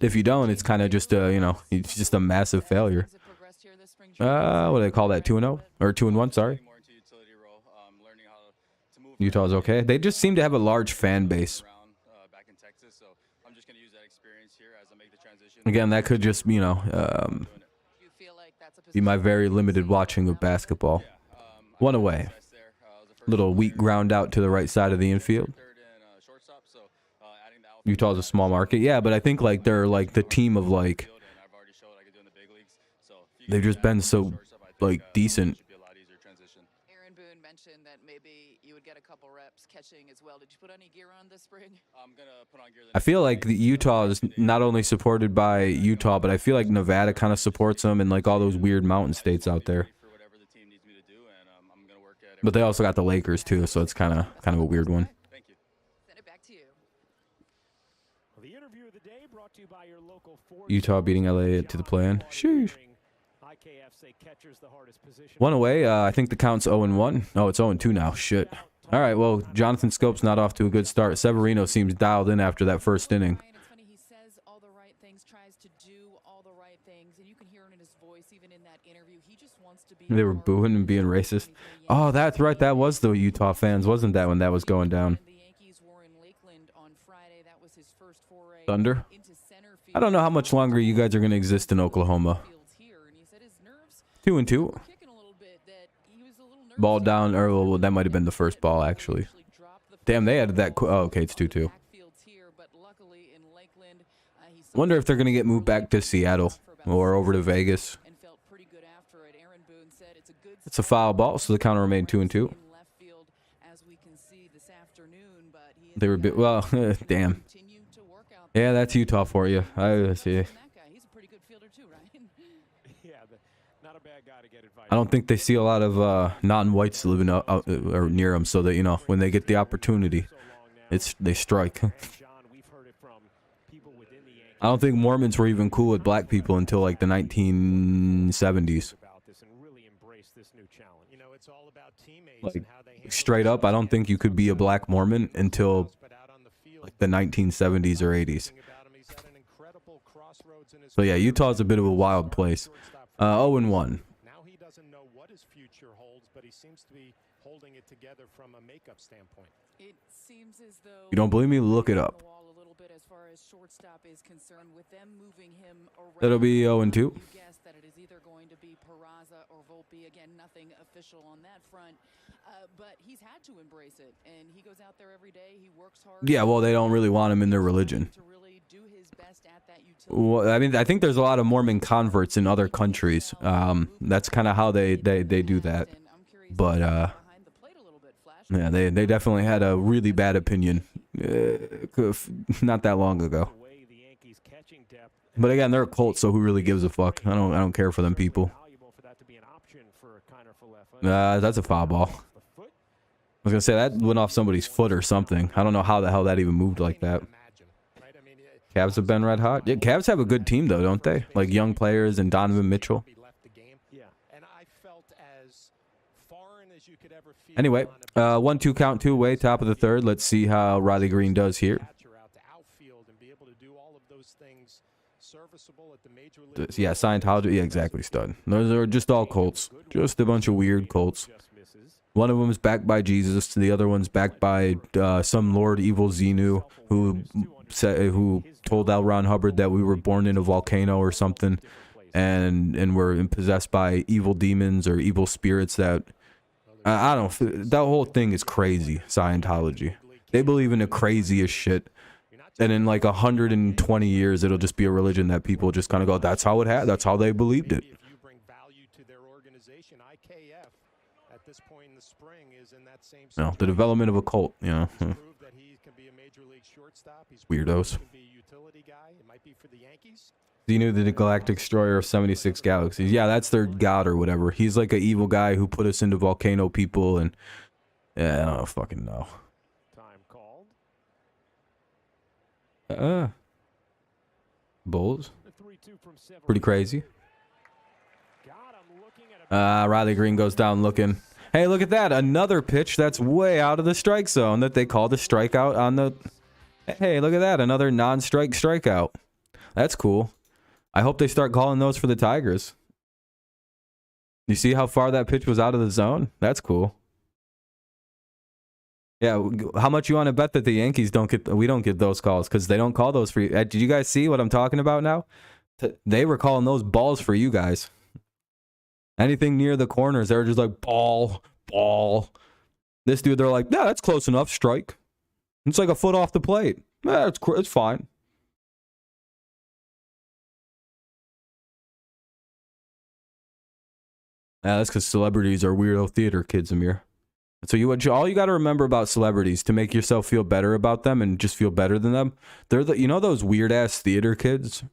If you don't, it's kind of just it's just a massive failure. What do they call that? 2-0 or 2-1? Sorry. Utah's okay. They just seem to have a large fan base. Again, that could just be my very limited watching of basketball. One away. Little weak ground out to the right side of the infield. Utah's a small market. Yeah, but I think like they're like the team of like they've just been so like decent. Aaron Boone mentioned that maybe you would get a couple reps catching as well. Did you put any gear on this spring? I'm gonna put on gear. I feel like the Utah is not only supported by Utah, but I feel like Nevada kind of supports them, and like all those weird mountain states out there. But they also got the Lakers too, so it's kind of a weird one. Thank you. Send it back to you. Well, the interview of the day brought to you by your local Utah beating LA to the play-in. Sheesh. One away. I think the count's 0-1. Oh, it's 0-2 now. Shit. All right. Well, Jonathan Scope's not off to a good start. Severino seems dialed in after that first inning. It's funny, he says all the right things, tries to do all the right things, and you can hear it in his voice, even in that interview. He just wants to be. They were booing and being racist. Oh, that's right. That was the Utah fans, wasn't that, when that was going down? The Yankees were in Lakeland on Friday. That was his first foray Thunder? into center field. I don't know how much longer you guys are going to exist in Oklahoma. 2-2. Ball down, or well, that might have been the first ball actually. Damn, they added that. Oh, okay, it's 2-2. Wonder if they're gonna get moved back to Seattle or over to Vegas. It's a foul ball, so the counter remained 2-2. They were well. Damn. Yeah, that's Utah for you. I see. I don't think they see a lot of non-whites living out or near them, so that when they get the opportunity, they strike. I don't think Mormons were even cool with black people until like the 1970s. Like straight up, I don't think you could be a black Mormon until like the 1970s or 80s. So yeah, Utah's a bit of a wild place. 0-1. Seems to be holding it together from a makeup standpoint. It seems as though you don't believe me? Look it up. A little bit as far as shortstop is concerned, with them moving him around. That'll be 0-2. You guess that it is either going to be Peraza or Volpe. Again, nothing official on that front, but he's had to embrace it, and he goes out there every day. He works hard. Yeah, well, they don't really want him in their religion. To really do his best at that utility. Well, I mean, I think there's a lot of Mormon converts in other countries. That's kind of how they do that. But yeah, they definitely had a really bad opinion not that long ago. But again, they're a cult, so who really gives a fuck? I don't care for them people. That's a foul ball. I was gonna say that went off somebody's foot or something. I don't know how the hell that even moved like that. Cavs have been red hot. Yeah, Cavs have a good team though, don't they? Like young players and Donovan Mitchell. Anyway, 1-2 count, 2 away, top of the third. Let's see how Riley Green does here. Yeah, Scientology. Yeah, exactly, stud. Those are just all cults. Just a bunch of weird cults. One of them is backed by Jesus. The other one's backed by some Lord Evil Xenu who told L. Ron Hubbard that we were born in a volcano or something, and were possessed by evil demons or evil spirits that I don't. That whole thing is crazy. Scientology. They believe in the craziest shit. And in like 120 years, it'll just be a religion that people just kind of go, that's how it had. That's how they believed it. If you bring value to their organization, IKF at this point in the spring is in that same You know, the development of a cult. You know, proved that he can be a major league shortstop. He's weirdos. He can be a utility guy. It might be for the Yankees. Xenu, the Galactic Destroyer of 76 Galaxies. Yeah, that's their god or whatever. He's like an evil guy who put us into volcano people, and yeah, I don't fucking know. Time called. Bulls. The 3-2 from Severino. Pretty crazy. God, I'm looking at a Riley Green goes down looking. Hey, look at that. Another pitch that's way out of the strike zone that they called a strikeout on the... Hey, look at that. Another non-strike strikeout. That's cool. I hope they start calling those for the Tigers. You see how far that pitch was out of the zone? That's cool. Yeah, how much you want to bet that the Yankees don't get... We don't get those calls because they don't call those for you. Did you guys see what I'm talking about now? They were calling those balls for you guys. Anything near the corners, they were just like, ball, ball. This dude, they're like, yeah, that's close enough, strike. It's like a foot off the plate. Yeah, it's fine. Yeah, that's because celebrities are weirdo theater kids, Amir. So all you got to remember about celebrities to make yourself feel better about them and just feel better than them. They're those weird ass theater kids.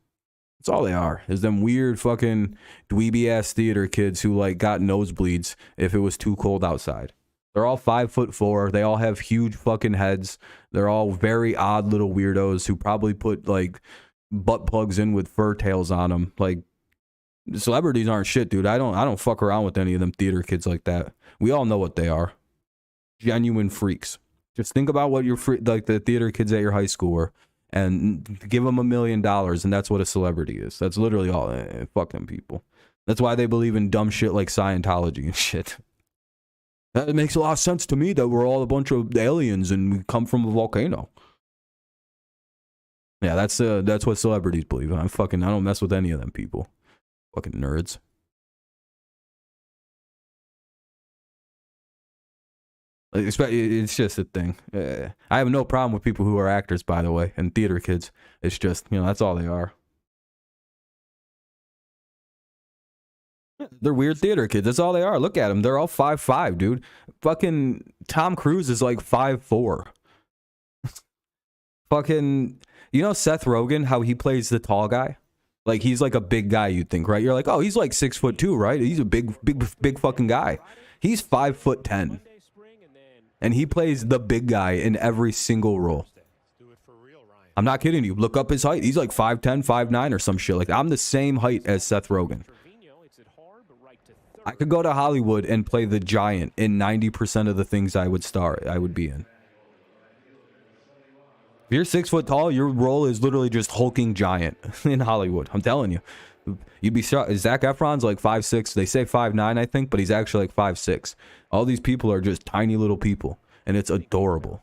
That's all they are. Is them weird fucking dweeby ass theater kids who like got nosebleeds if it was too cold outside. They're all 5'4". They all have huge fucking heads. They're all very odd little weirdos who probably put like butt plugs in with fur tails on them. Like, celebrities aren't shit, dude. I don't fuck around with any of them theater kids like that. We all know what they are. Genuine freaks. Just think about what like the theater kids at your high school were, and give them $1 million, and that's what a celebrity is. That's literally all. Fuck them people. That's why they believe in dumb shit like Scientology and shit. That makes a lot of sense to me that we're all a bunch of aliens and we come from a volcano. Yeah, that's what celebrities believe. I don't mess with any of them people. Fucking nerds. It's just a thing. I have no problem with people who are actors, by the way, and theater kids. It's just, that's all they are. They're weird theater kids. That's all they are. Look at them. They're all 5'5", dude. Fucking Tom Cruise is like 5'4". Fucking, Seth Rogen, how he plays the tall guy? Like, he's like a big guy, you'd think, right? You're like, oh, he's like 6'2", right? He's a big fucking guy. He's 5'10". And he plays the big guy in every single role. I'm not kidding you. Look up his height. He's like 5'10", 5'9", or some shit. Like, I'm the same height as Seth Rogen. I could go to Hollywood and play the giant in 90% of the things I would be in. If you're 6 foot tall, your role is literally just hulking giant in Hollywood. I'm telling you. You'd be shocked. Zac Efron's like 5'6". They say 5'9", I think, but he's actually like 5'6". All these people are just tiny little people, and it's adorable.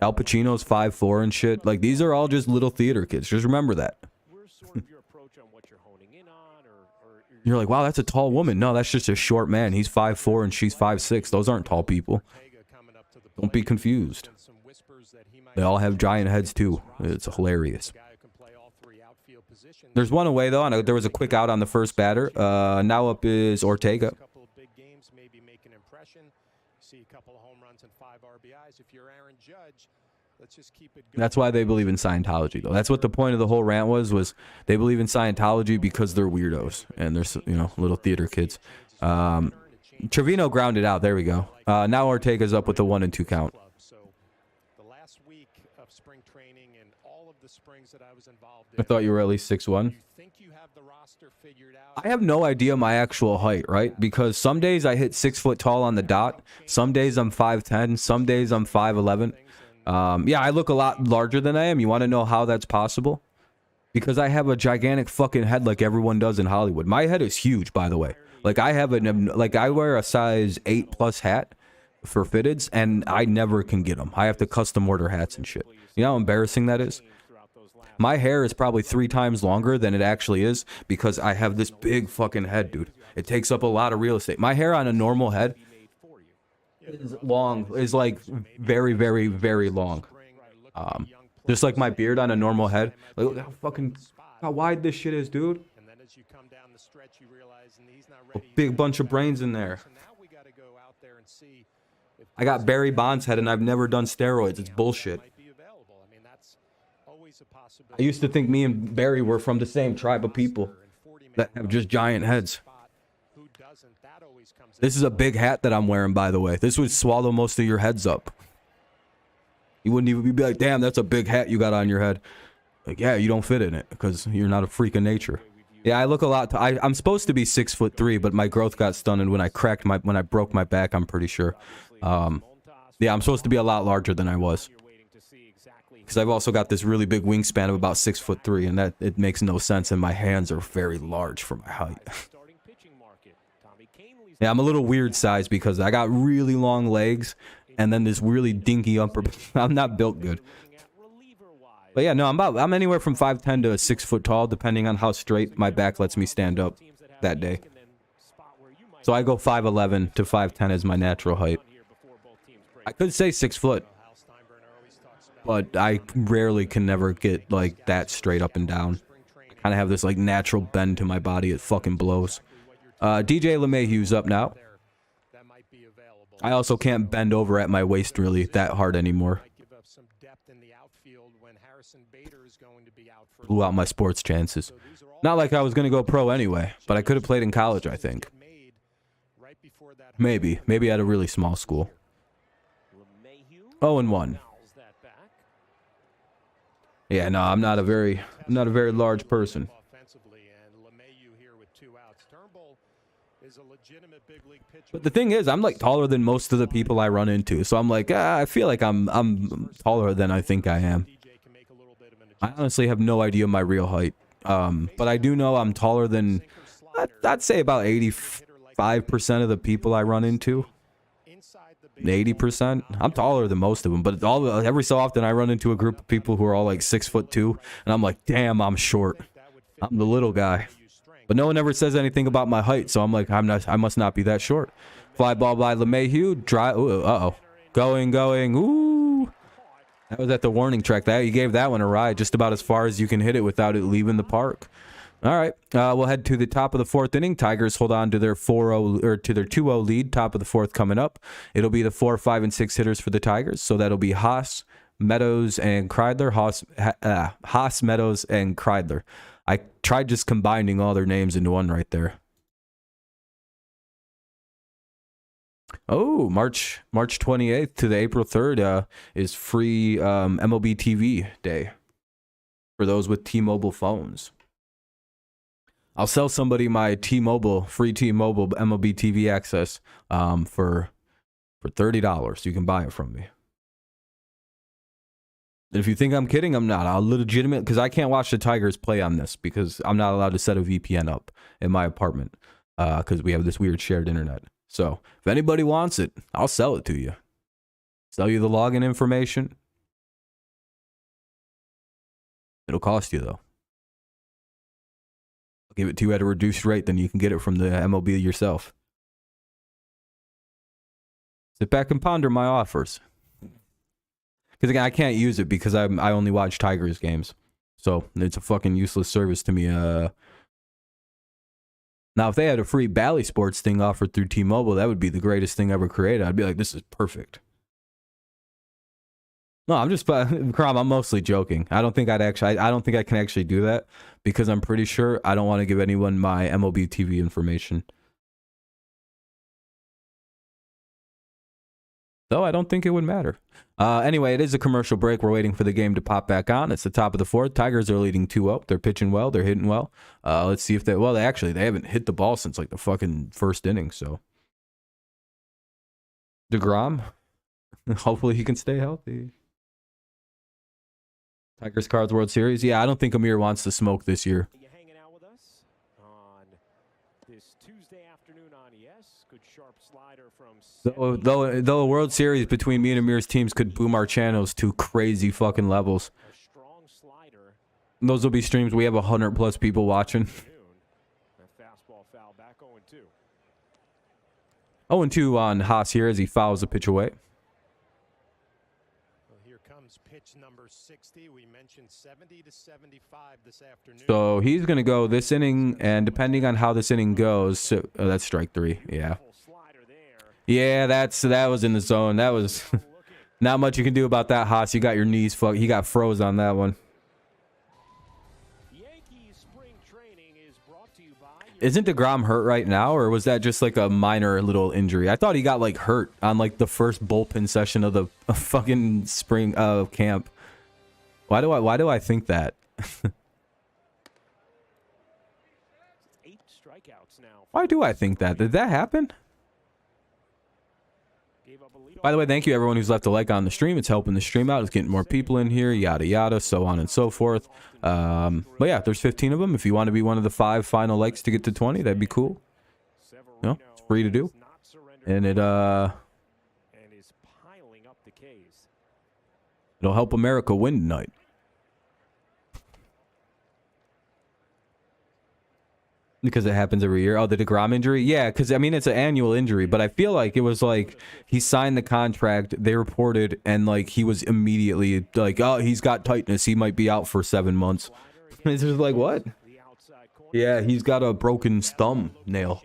Al Pacino's 5'4" and shit. Like, these are all just little theater kids. Just remember that. You're like, wow, that's a tall woman. No, that's just a short man. He's 5'4" and she's 5'6". Those aren't tall people. Don't be confused. They all have giant heads, too. It's hilarious. There's one away, though, and there was a quick out on the first batter. Now up is Ortega. That's why they believe in Scientology, though. That's what the point of the whole rant was they believe in Scientology because they're weirdos and they're, little theater kids. Trevino grounded out. There we go. Now Ortega's up with the 1-2 count. I thought you were at least 6'1". I have no idea my actual height, right? Because some days I hit 6 foot tall on the dot. Some days I'm 5'10". Some days I'm 5'11". Yeah, I look a lot larger than I am. You want to know how that's possible? Because I have a gigantic fucking head like everyone does in Hollywood. My head is huge, by the way. Like, I wear a size 8+ hat for fitteds, and I never can get them. I have to custom order hats and shit. You know how embarrassing that is? My hair is probably 3 times longer than it actually is because I have this big fucking head, dude. It takes up a lot of real estate. My hair on a normal head, is long, is like very, very, very long. Just like my beard on a normal head. Like, look how fucking, how wide this shit is, dude. And then as you come down the stretch, you realize he's not A ready. big bunch of brains in there. So now we got to go out there and see if I got Barry Bonds head and I've never done steroids. It's bullshit. might be available. I mean, that's always a possibility. I used to think me and Barry were from the same tribe of people that have just giant heads. Who doesn't? That always comes This is a big hat that I'm wearing, by the way. This would swallow most of your heads up. You wouldn't even be like, damn, that's a big hat you got on your head. Like, yeah, you don't fit in it because you're not a freak of nature. Yeah, I look a lot. I'm supposed to be 6'3", but my growth got stunted when I broke my back. I'm pretty sure. Yeah, I'm supposed to be a lot larger than I was. Because I've also got this really big wingspan of about 6'3", and that it makes no sense. And my hands are very large for my height. Yeah, I'm a little weird size because I got really long legs and then this really dinky upper. I'm not built good. But yeah, no, I'm anywhere from 5'10" to 6 foot tall, depending on how straight my back lets me stand up that day. So I go 5'11" to 5'10" as my natural height. I could say 6 foot, but I rarely can never get like that straight up and down. I kind of have this like natural bend to my body. It fucking blows. DJ LeMahieu's up now. I also can't bend over at my waist really that hard anymore. Blew out my sports chances. Not like I was going to go pro anyway, but I could have played in college, I think. Maybe at a really small school. 0-1. Yeah, no, I'm not a very large person. But the thing is, I'm like taller than most of the people I run into. So I'm like, I feel like I'm taller than I think I am. I honestly have no idea my real height. But I do know I'm taller than, I'd say about 85% of the people I run into. 80%. I'm taller than most of them, but every so often I run into a group of people who are all like 6'2", and I'm like, damn, I'm short. I'm the little guy. But no one ever says anything about my height, so I'm like, I must not be that short. Fly ball by LeMahieu. Going. Ooh. That was at the warning track. You gave that one a ride, just about as far as you can hit it without it leaving the park. All right, we'll head to the top of the fourth inning. Tigers hold on to their 4-0 or to their 2-0 lead. Top of the fourth coming up. It'll be the 4, 5, and 6 hitters for the Tigers. So that'll be Haas, Meadows, and Kreidler. Haas, Meadows, and Kreidler. I tried just combining all their names into one right there. Oh, March 28th to the April 3rd is free MLB TV day for those with T-Mobile phones. I'll sell somebody my free T-Mobile MLB TV access for $30. You can buy it from me. And if you think I'm kidding, I'm not. I'll legitimate, because I can't watch the Tigers play on this because I'm not allowed to set a VPN up in my apartment because we have this weird shared internet. So if anybody wants it, I'll sell it to you. Sell you the login information. It'll cost you though. I'll give it to you at a reduced rate, then you can get it from the MLB yourself. Sit back and ponder my offers. Because again, I can't use it because I only watch Tigers games. So it's a fucking useless service to me. Now, if they had a free Bally Sports thing offered through T-Mobile, that would be the greatest thing ever created. I'd be like, this is perfect. No, I'm just, Crom, I'm mostly joking. I don't think I can actually do that because I'm pretty sure I don't want to give anyone my MLB TV information. Though I don't think it would matter. Anyway, it is a commercial break. We're waiting for the game to pop back on. It's the top of the fourth. Tigers are leading 2-0. They're pitching well. They're hitting well. Let's see if they haven't hit the ball since like the fucking first inning. So DeGrom, hopefully he can stay healthy. Tigers Cards World Series. Yeah, I don't think Amir wants to smoke this year. You hanging out with us on this Tuesday afternoon on ES. Good sharp slider from Though a World Series between me and Amir's teams could boom our channels to crazy fucking levels. a strong slider. Those will be streams we have 100+ people watching. That fastball foul back 0-2. 0-2 on Haas here as he fouls the pitch away. Well, here comes pitch number 60. We mentioned 70 to 75 this afternoon. So he's going to go this inning, and depending on how this inning goes, so, oh, that's strike 3. Yeah. Yeah, that was in the zone. That was not much you can do about that, Haas. You got your knees fucked. He got froze on that one. Yankees spring training is brought to you by Isn't DeGrom hurt right now, or was that just like a minor little injury? I thought he got like hurt on like the first bullpen session of the fucking spring camp. Why do I think that? 8 strikeouts now. Why do I think that? Did that happen? Gave up a leadoff. By the way, thank you everyone who's left a like on the stream. It's helping the stream out. It's getting more people in here, yada yada, so on and so forth. But yeah, there's 15 of them. If you want to be one of the 5 final likes to get to 20, that'd be cool. No, it's free to do. And and is piling up the K's. it'll help America win tonight. Because it happens every year. Oh, the DeGrom injury? Yeah, because, I mean, it's an annual injury. But I feel like it was like he signed the contract, they reported, and like he was immediately like, oh, he's got tightness. He might be out for 7 months. It's just like, what? Yeah, he's got a broken thumb nail.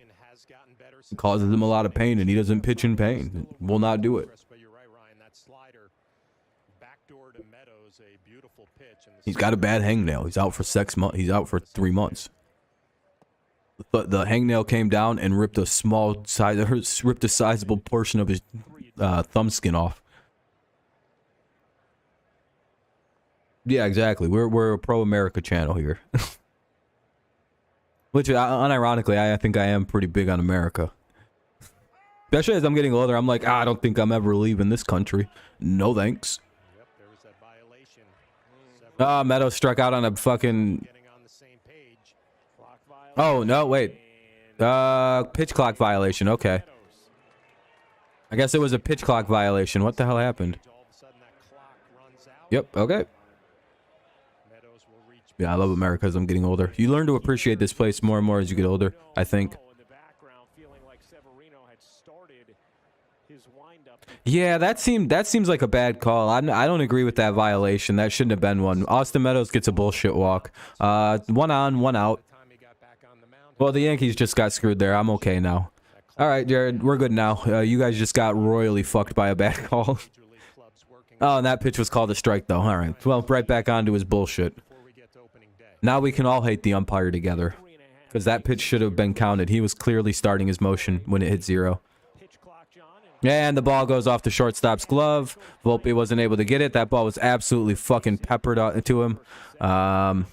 It causes him a lot of pain, and he doesn't pitch in pain. Will not do it. But you're right, Ryan. That slider backdoor to Meadows, a beautiful pitch. And He's got a bad hangnail. He's out for 6 months. He's out for 3 months. The hangnail came down and ripped a small size, ripped a sizable portion of his thumb skin off. Yeah, exactly. We're a pro-America channel here. Which, unironically, I think I am pretty big on America. Especially as I'm getting older, I'm like, I don't think I'm ever leaving this country. No thanks. Yep, there was that violation. Meadows struck out on a fucking... Getting on the same page. Clock violation. Oh, no, wait. Pitch clock violation. Okay. I guess it was a pitch clock violation. What the hell happened? All of a sudden that clock runs out. Yep, okay. Meadows will reach Yeah, I love America as I'm getting older. You learn to appreciate this place more and more as you get older, I think. In the background, feeling like Severino had started his windup. Yeah, that seems like a bad call. I don't agree with that violation. That shouldn't have been one. Austin Meadows gets a bullshit walk. 1 on, 1 out. time he got back on the mound. Well, the Yankees just got screwed there. I'm okay now. All right, Jared, we're good now. You guys just got royally fucked by a bad call. Major league clubs working Oh, and that pitch was called a strike, though. All right. Well, right back onto his bullshit. before we get to opening day. Now we can all hate the umpire together. Because that pitch should have been counted. He was clearly starting his motion when it hit 0. Pitch clock, John. And And the ball goes off the shortstop's glove. Volpe wasn't able to get it. That ball was absolutely fucking peppered to him. Kreider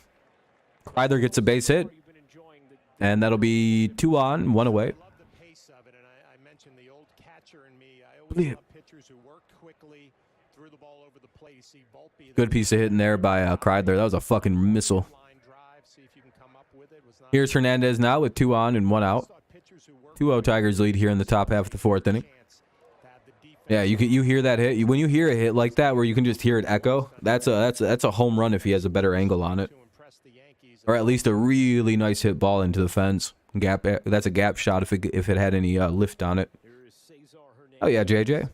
gets a base hit. you've been enjoying the And that'll be 2 on, 1 away. I love the pace of it, and I mentioned the old catcher in me. I always Yeah. love pitchers who work quickly, threw the ball over the plate. You see Volpe, Good piece of hitting there by Kreider. That was a fucking missile. line drive, see if you can come up with it. Was not Here's Hernandez now with 2 on and 1 out. saw pitchers who work 2-0 Tigers lead here in the top half of the 4th inning. chance to have the defense Yeah, you hear that hit. When you hear a hit like that, where you can just hear it echo, that's a home run if he has a better angle on it, to impress the Yankees. or at least a really nice hit ball into the fence. Gap. That's a gap shot if it had any lift on it. Here is Cesar Hernandez. Oh yeah, JJ.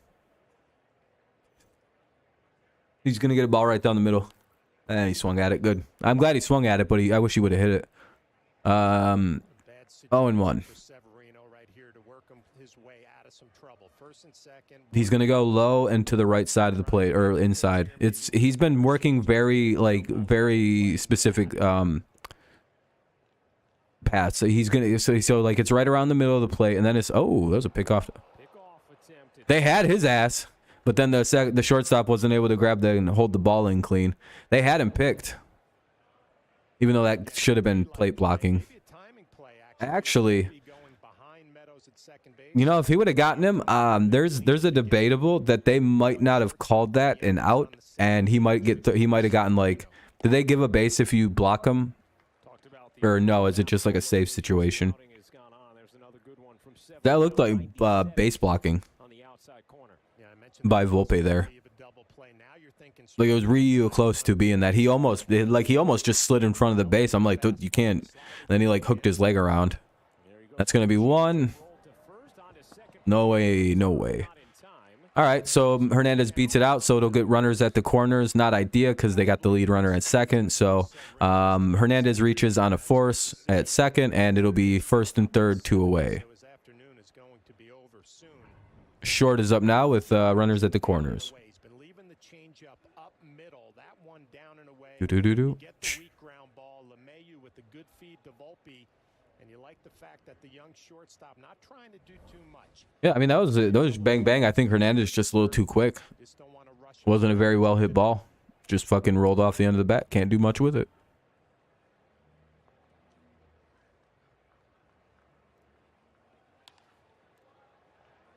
He's gonna get a ball right down the middle, and he swung at it. Good. I'm glad he swung at it, but I wish he would have hit it. Bad 0-1. for Severino right here to work his way out of some trouble. First and second. He's gonna go low and to the right side of the plate or inside. He's been working very specific paths. So he's gonna so like it's right around the middle of the plate, and then it's that was a pick off. Pickoff attempt. They had his ass, but then the shortstop wasn't able to grab and hold the ball in clean. They had him picked, even though that should have been plate blocking. Maybe a timing play, Actually, Going behind Meadows at second base. you know, if he would have gotten him, there's a debatable that they might not have called that an out, and he might have gotten like, did they give a base if you block him, Talked about the or no? Is it just like a safe situation? outing has gone on. There's another good one from That looked like 97 base blocking on the outside corner. Yeah, I mentioned by the Volpe there. possibility of a double play. Now you're thinking Like it was real close to being that. He almost just slid in front of the base. I'm like, dude, you can't. And then he like hooked his leg around. That's gonna be 1. Roll to first, on to second No way, no way. All right, so Hernandez beats it out, so it'll get runners at the corners. Not idea because they got the lead runner at second. So Hernandez reaches on a force at second, and it'll be first and third, 2 away. Short is up now with runners at the corners. Do-do-do-do. Yeah, I mean, that was bang bang. I think Hernandez just a little too quick. Wasn't a very well hit ball. Just fucking rolled off the end of the bat. Can't do much with it.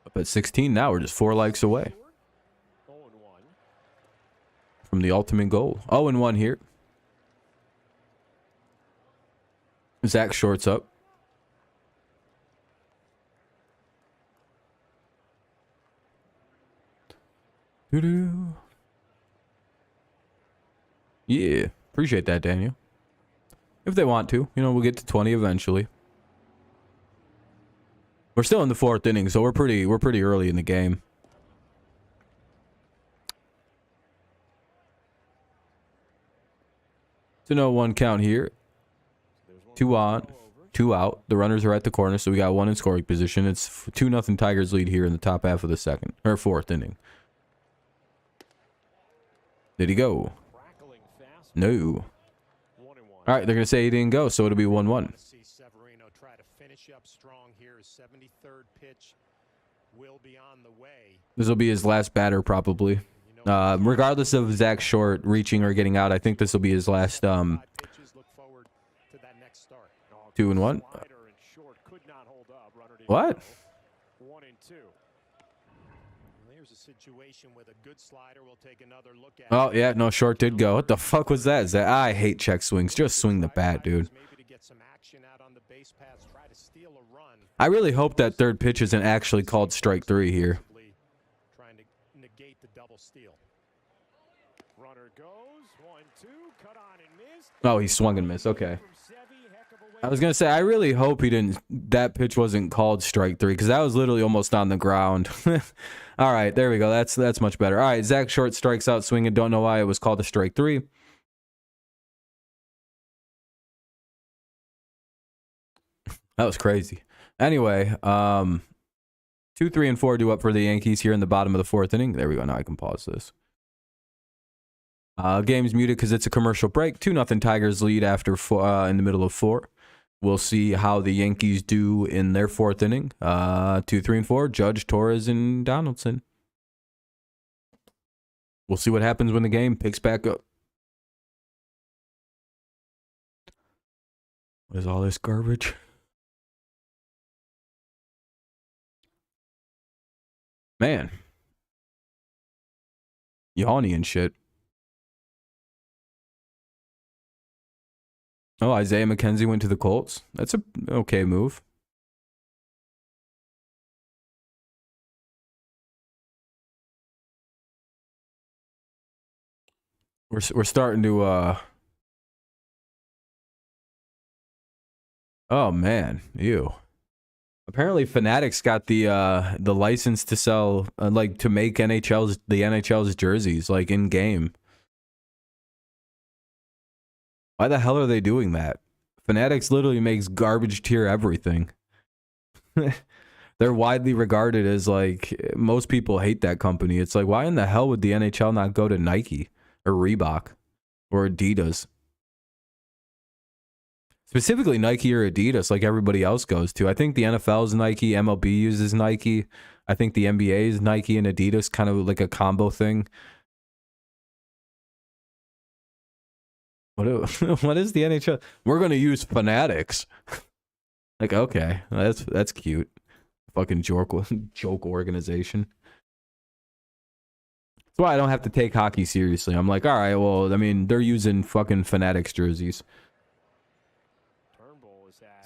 Up at 16 now. We're just 4 likes away from the ultimate goal. 0-1 here. Zach Short's up. Doo-doo. Yeah, appreciate that, Daniel. If they want to, you know, we'll get to 20 eventually. We're still in the 4th inning, so we're pretty early in the game. It's a 0-1 count here. 2 on, 2 out. The runners are at the corner, so we got 1 in scoring position. It's 2-0 Tigers lead here in the top half of the 4th inning. Did he go? No. All right, they're going to say he didn't go, so it'll be 1-1. This will be his last batter, probably. Regardless of Zach Short reaching or getting out, I think this will be his last 2-1. What? Oh, yeah, no, Short did go. What the fuck was that? Zach? I hate check swings. Just swing the bat, dude. I really hope that 3rd pitch isn't actually called strike 3 here. Oh, he swung and missed. Okay. I was going to say, I really hope that pitch wasn't called strike 3, because that was literally almost on the ground. All right, there we go. That's much better. All right, Zach Short strikes out swinging. Don't know why it was called a strike 3. That was crazy. Anyway, 2, 3, and 4 do up for the Yankees here in the bottom of the 4th inning. There we go. Now I can pause this. Game's muted because it's a commercial break. 2-0 Tigers lead after in the middle of 4. We'll see how the Yankees do in their 4th inning. 2, 3, and 4. Judge, Torres, and Donaldson. We'll see what happens when the game picks back up. What is all this garbage? Man. Yawny and shit. Oh, Isaiah McKenzie went to the Colts. That's a okay move. We're starting to oh man, ew. Apparently Fanatics got the license to sell like to make the NHL's jerseys like in game. Why the hell are they doing that? Fanatics literally makes garbage tier everything. They're widely regarded as like, most people hate that company. It's like, why in the hell would the NHL not go to Nike or Reebok or Adidas? Specifically Nike or Adidas, like everybody else goes to. I think the NFL is Nike, MLB uses Nike. I think the NBA is Nike and Adidas, kind of like a combo thing. What is the NHL? We're gonna use Fanatics. Like, okay, that's cute. Fucking joke organization. That's why I don't have to take hockey seriously. I'm like, all right, well, I mean, they're using fucking Fanatics jerseys.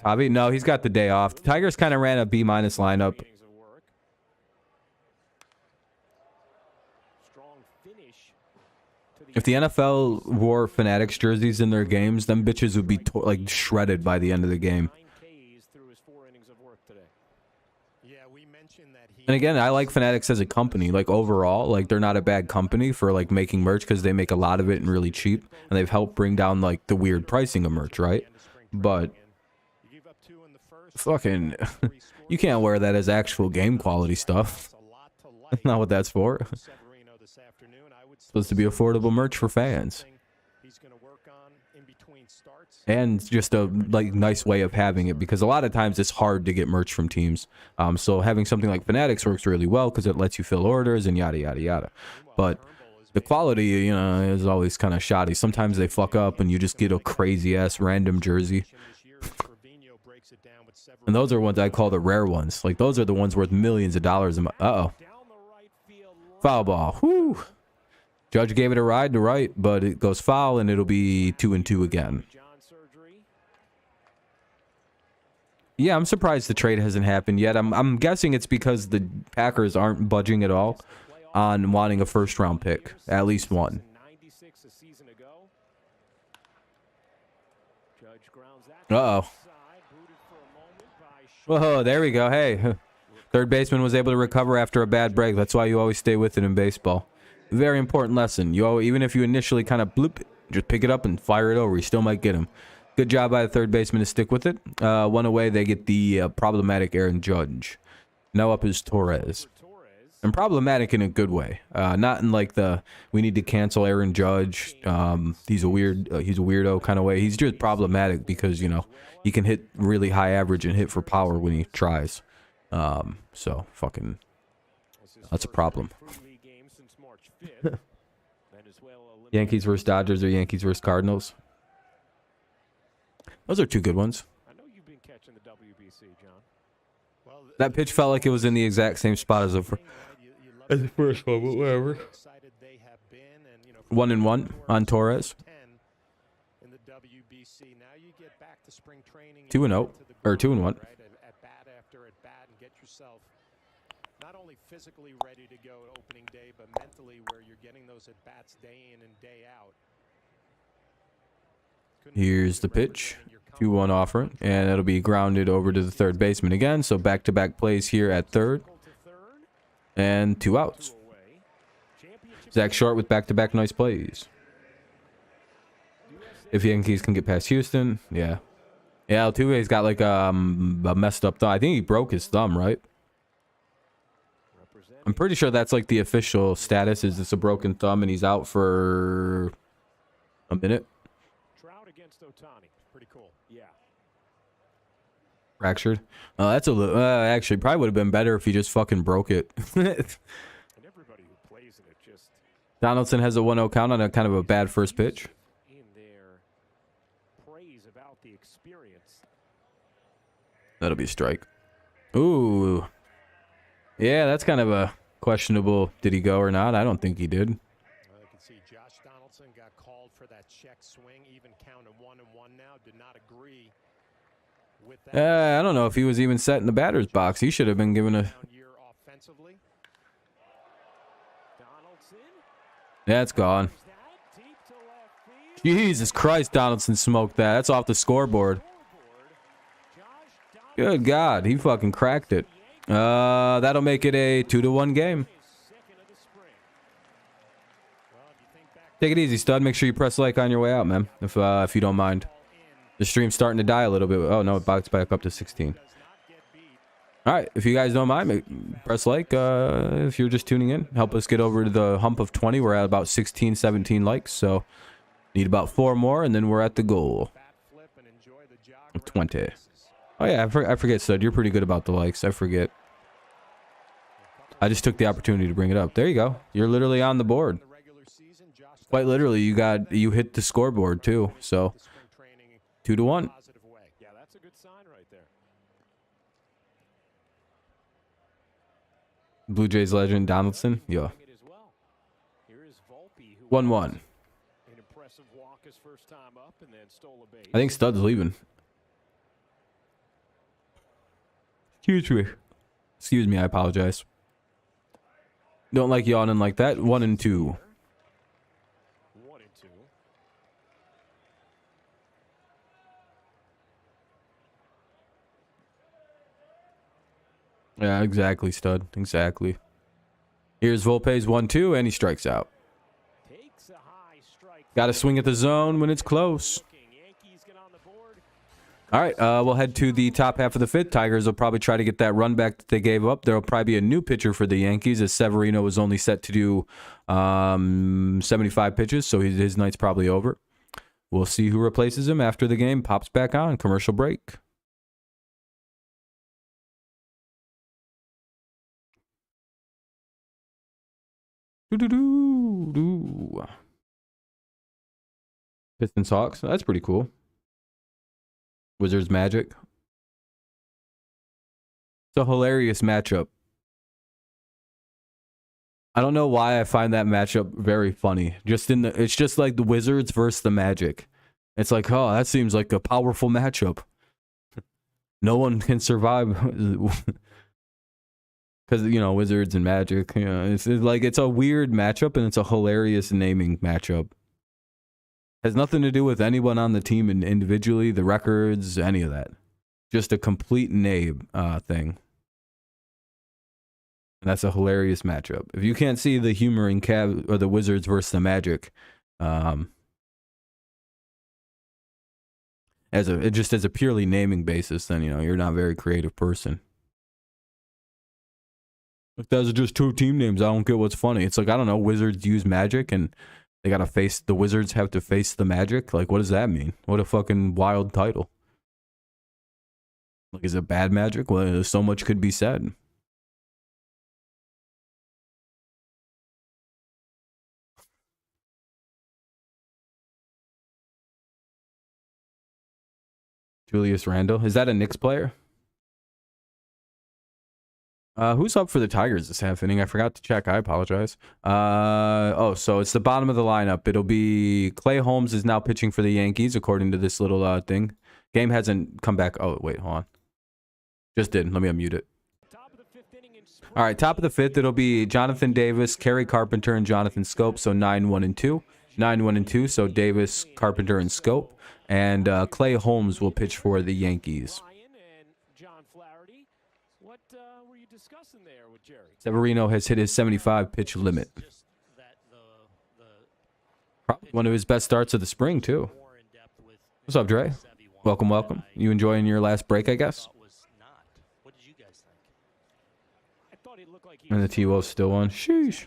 Javi, no, he's got the day off. The Tigers kind of ran a B- lineup. If the NFL wore Fanatics jerseys in their games, them bitches would be like shredded by the end of the game. Yeah, we mentioned that he And again, I like Fanatics as a company. Like overall, like they're not a bad company for like making merch because they make a lot of it and really cheap, and they've helped bring down like the weird pricing of merch, right? But fucking, you can't wear that as actual game quality stuff. That's not what that's for. Supposed to be affordable merch for fans. And just a like nice way of having it, because a lot of times it's hard to get merch from teams. So having something like Fanatics works really well because it lets you fill orders and yada yada yada. But the quality, you know, is always kind of shoddy. Sometimes they fuck up and you just get a crazy ass random jersey. And those are ones I call the rare ones. Like those are the ones worth millions of dollars. Uh-oh. Foul ball. Whoo. Judge gave it a ride to right, but it goes foul and it'll be 2-2 again. Yeah, I'm surprised the trade hasn't happened yet. I'm guessing it's because the Packers aren't budging at all on wanting a first-round pick, at least one. Uh-oh. Whoa, there we go. Hey, third baseman was able to recover after a bad break. That's why you always stay with it in baseball. Very important lesson. Even if you initially kind of bloop, just pick it up and fire it over. You still might get him. Good job by the third baseman to stick with it. One away, they get the problematic Aaron Judge. Now up is Torres. And problematic in a good way. Not in like the we need to cancel Aaron Judge. He's a weirdo kind of way. He's just problematic because, you know, he can hit really high average and hit for power when he tries. So fucking that's a problem. Yankees versus Dodgers or Yankees versus Cardinals. Those are two good ones. I know you've been catching the WBC, John. That pitch felt like it was in the exact same spot as the first one, but whatever. 1-1 on Torres. 2-0 or 2-1. Not only physically ready to go opening day, but mentally where you're getting those at bats day in and day out. Here's the pitch. 2-1 offer, and it'll be grounded over to the third baseman again. So back-to-back plays here at third, and 2 outs. Zach Short with back-to-back nice plays. If Yankees can get past Houston, yeah. Yeah, Altuve's got like a messed up thumb. I think he broke his thumb, right? I'm pretty sure that's like the official status is it's a broken thumb and he's out for a minute. Pretty cool. Yeah. Fractured. That's a little. Actually, probably would have been better if he just fucking broke it. And everybody who plays in it just Donaldson has a 1-0 count on a kind of a bad first pitch. in their praise about the experience. That'll be a strike. Ooh. Yeah, that's kind of a questionable. Did he go or not? I don't think he did. I can see Josh Donaldson got called for that check swing, even count of 1-1 now. Did not agree with that. I don't know if he was even set in the batter's box. He should have been given a. Year offensively. Donaldson. Yeah, it's gone. That deep to left field. Jesus Christ, Donaldson smoked that. That's off the scoreboard. Good God, he fucking cracked it. That'll make it a 2-1 game. Take it easy, stud. Make sure you press like on your way out, man. If you don't mind. The stream's starting to die a little bit. Oh no, it bounced back up to 16. All right, if you guys don't mind, press like if you're just tuning in. Help us get over to the hump of 20. We're at about 16, 17 likes, so need about 4 more, and then we're at the goal of 20. Oh yeah, I forget, stud. You're pretty good about the likes. I forget. I just took the opportunity to bring it up. There you go. You're literally on the board. Quite literally, you hit the scoreboard too. So 2-1. Yeah, that's a good sign right there. Blue Jays legend Donaldson. Yeah. 1-1. An impressive walk his first time up and then stole a base. I think Stud's leaving. Excuse me. Excuse me, I apologize. Don't like yawning like that. 1-2. 1-2. Yeah, exactly, stud. Exactly. Here's Volpe's 1-2, and he strikes out. Takes a high strike. Got to swing at the zone when it's close. Yankees get on the board. All right, we'll head to the top half of the fifth. Tigers will probably try to get that run back that they gave up. There will probably be a new pitcher for the Yankees, as Severino was only set to do 75 pitches, so his night's probably over. We'll see who replaces him after the game pops back on. Commercial break. Doo-doo-doo-doo. Pistons Hawks. That's pretty cool. Wizards Magic. It's a hilarious matchup. I don't know why I find that matchup very funny. It's just like the Wizards versus the Magic. It's like, oh, that seems like a powerful matchup. No one can survive because, you know, Wizards and Magic. You know, it's like it's a weird matchup and it's a hilarious naming matchup. Has nothing to do with anyone on the team and individually, the records, any of that. Just a complete name thing. And that's a hilarious matchup. If you can't see the humor in Cavs or the Wizards versus the Magic, as a purely naming basis, then, you know, you're not a very creative person. If those are just two team names, I don't get what's funny. It's like, I don't know, Wizards use Magic and they gotta face the Wizards have to face the Magic. Like, what does that mean? What a fucking wild title. Like, is it bad Magic? Well, so much could be said. Julius Randle. Is that a Knicks player? Who's up for the Tigers this half inning? I forgot to check. I apologize. So it's the bottom of the lineup. It'll be Clay Holmes is now pitching for the Yankees, according to this little thing. Game hasn't come back. Oh, wait, hold on. Just did. Let me unmute it. All right, top of the fifth, it'll be Jonathan Davis, Kerry Carpenter, and Jonathan Scope. So 9-1 and 2. 9-1 and 2. So Davis, Carpenter, and Scope. And Clay Holmes will pitch for the Yankees. Severino has hit his 75 pitch limit. Probably one of his best starts of the spring, too. What's up, Dre? Welcome, welcome. You enjoying your last break, I guess? And the T-Wolves still won. Sheesh.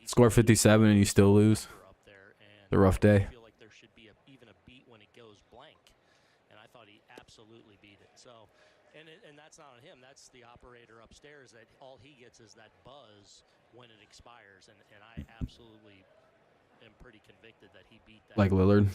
Score 57 and you still lose. It's a rough day. And that's not on him. That's the operator upstairs. That all he gets is that buzz when it expires. And I absolutely am pretty convicted that he beat that. Like Lillard.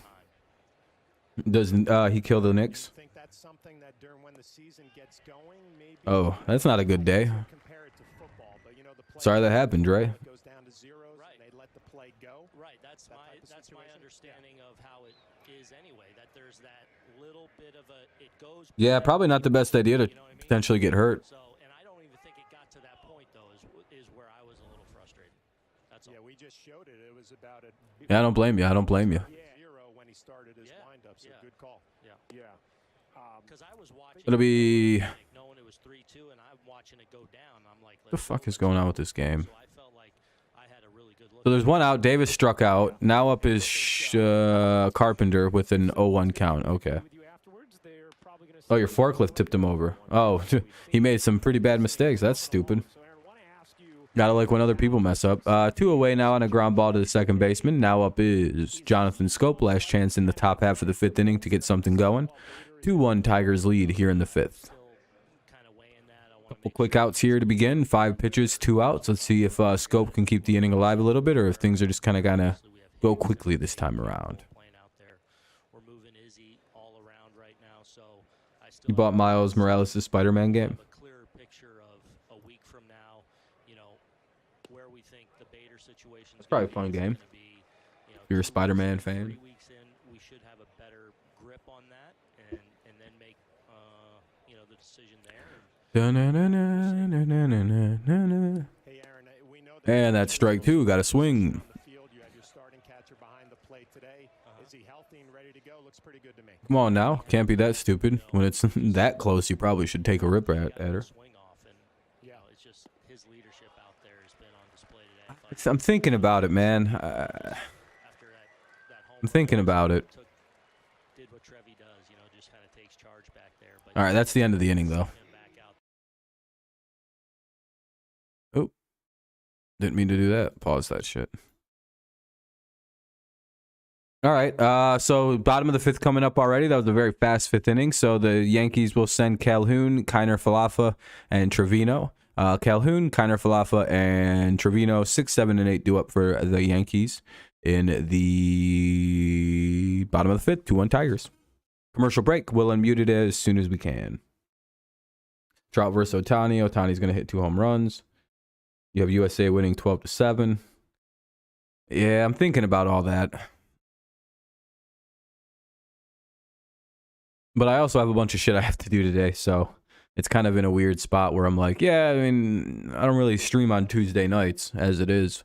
Does he kill the Knicks? Think that's something that during when the season gets going, maybe Oh, that's not a good day. compare it to football, but you know the play Sorry that happened, Dre. goes down to zeros and they let the play go. Right. That's my understanding of how it is anyway. That there's that little bit of a it goes. Yeah, probably not the best idea to potentially get hurt. So, and I don't even think it got to that point though. Is where I was a little frustrated. That's all. Yeah, we just showed it. It was about it. Yeah, I don't blame you. I don't blame you. Zero when he started his windup. So good call. Yeah. Because I was watching. It'll be. Knowing it was 3-2, and I'm watching it go down. I'm like, What the fuck is going on with this game? So I felt like I had a really good look. So there's one out. Davis struck out. Now up is Carpenter with an 0-1 count. Okay. Oh, your forklift tipped him over. Oh, he made some pretty bad mistakes. That's stupid. Gotta like when other people mess up. 2 away now on a ground ball to the second baseman. Now up is Jonathan Scope. Last chance in the top half of the fifth inning to get something going. 2-1 Tigers lead here in the fifth. Couple quick outs here to begin. 5 pitches, 2 outs. Let's see if Scope can keep the inning alive a little bit, or if things are just kind of gonna go quickly this time around. You bought Miles Morales' Spider-Man game? It's probably a fun game. If you're a Spider-Man fan. We should have a better grip on that and then make the decision there. And that's strike 2. Got a swing. Come on now. Can't be that stupid. When it's that close, you probably should take a rip at her. You know, it's just his leadership out there has been on display today. I'm thinking about it, man. After that home I'm thinking about it. Did what Trevi does, you know, just kind of takes charge back there. But All right, that's the end of the inning, though. Oh, didn't mean to do that. Pause that shit. All right, so bottom of the fifth coming up already. That was a very fast fifth inning. So the Yankees will send Calhoun, Kiner Falefa, and Trevino. Calhoun, Kiner Falefa, and Trevino, 6, 7, and 8 due up for the Yankees in the bottom of the fifth. 2-1 Tigers. Commercial break. We'll unmute it as soon as we can. Trout versus Ohtani. Ohtani's going to hit 2 home runs. You have USA winning 12-7. Yeah, I'm thinking about all that. But I also have a bunch of shit I have to do today, so it's kind of in a weird spot where I'm like, yeah, I mean, I don't really stream on Tuesday nights as it is.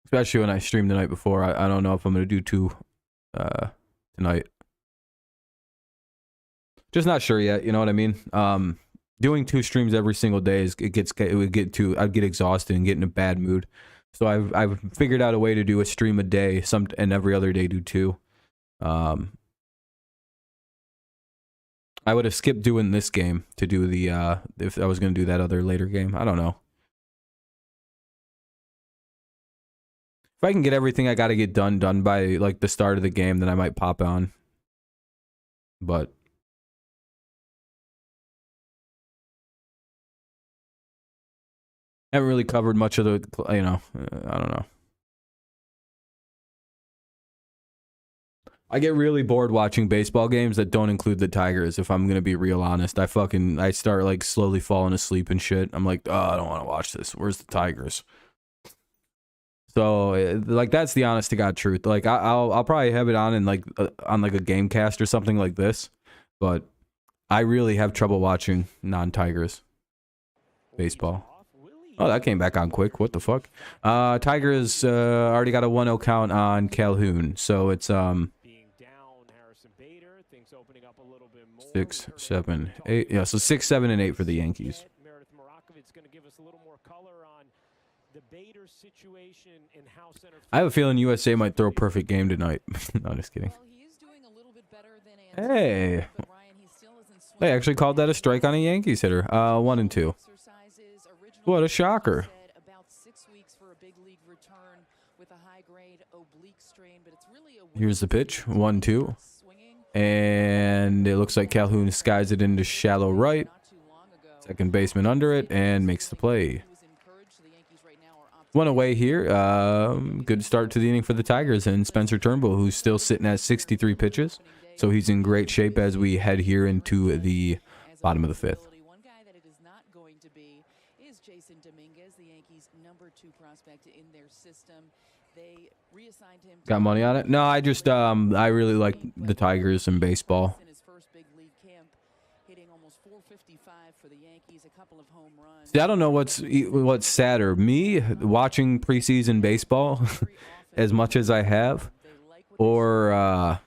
Especially when I streamed the night before. I don't know if I'm going to do 2 tonight. Just not sure yet, you know what I mean? Doing 2 streams every single day I'd get exhausted and get in a bad mood. So I've figured out a way to do a stream a day, and every other day do 2. I would have skipped doing this game to do the if I was going to do that other later game. I don't know. If I can get everything I got to get done by like the start of the game, then I might pop on. But haven't really covered much of the, you know, I don't know. I get really bored watching baseball games that don't include the Tigers, if I'm going to be real honest. I start like slowly falling asleep and shit. I'm like, oh, I don't want to watch this. Where's the Tigers? So like, that's the honest to God truth. Like I'll probably have it on in like on like a game cast or something like this, but I really have trouble watching non-Tigers baseball. Oh, that came back on quick. What the fuck? Tigers already got a 1-0 count on Calhoun, so it's 6, 7, 8. Yeah, so 6, 7, and 8 for the Yankees. I have a feeling USA might throw a perfect game tonight. No, just kidding. Hey, they actually called that a strike on a Yankees hitter. 1 and 2. What a shocker. Here's the pitch. 1-2. And it looks like Calhoun skies it into shallow right. Second baseman under it and makes the play. 1 away here. Good start to the inning for the Tigers and Spencer Turnbull, who's still sitting at 63 pitches. So he's in great shape as we head here into the bottom of the fifth. Got money on it? No, I just I really like the Tigers in baseball. See, I don't know what's sadder, me watching preseason baseball as much as I have, or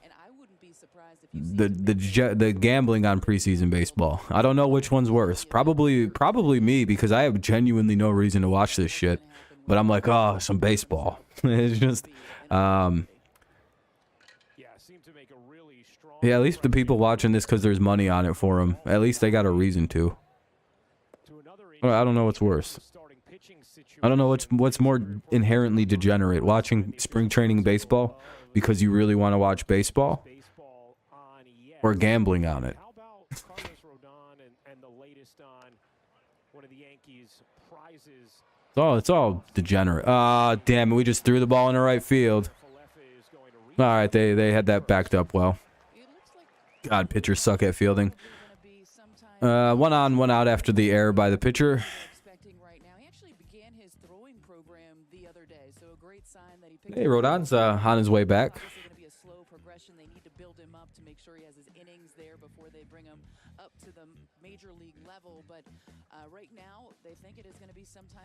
the gambling on preseason baseball. I don't know which one's worse. Probably me, because I have genuinely no reason to watch this shit. But I'm like, oh, some baseball. It's just, yeah, at least the people watching this because there's money on it for them. At least they got a reason to. I don't know what's worse. I don't know what's more inherently degenerate. Watching spring training baseball because you really want to watch baseball, or gambling on it. Oh, it's all degenerate. Damn it, we just threw the ball in the right field. All right, they had that backed up well. God, pitchers suck at fielding. 1 on, 1 out after the error by the pitcher. Hey, Rodon's on his way back.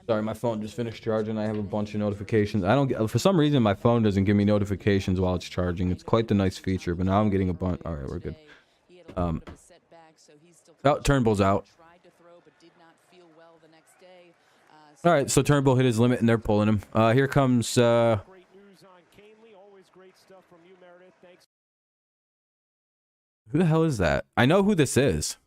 Sorry, my phone just finished charging. I have a bunch of notifications. I don't get, for some reason, my phone doesn't give me notifications while it's charging. It's quite the nice feature, but now I'm getting a bunch. All right, we're good. Oh, Turnbull's out. Tried to throw, but did not feel well the next day. All right, so Turnbull hit his limit and they're pulling him. Here comes Great news on Canely. Always great stuff from you, Meredith. Thanks. who the hell is that? I know who this is.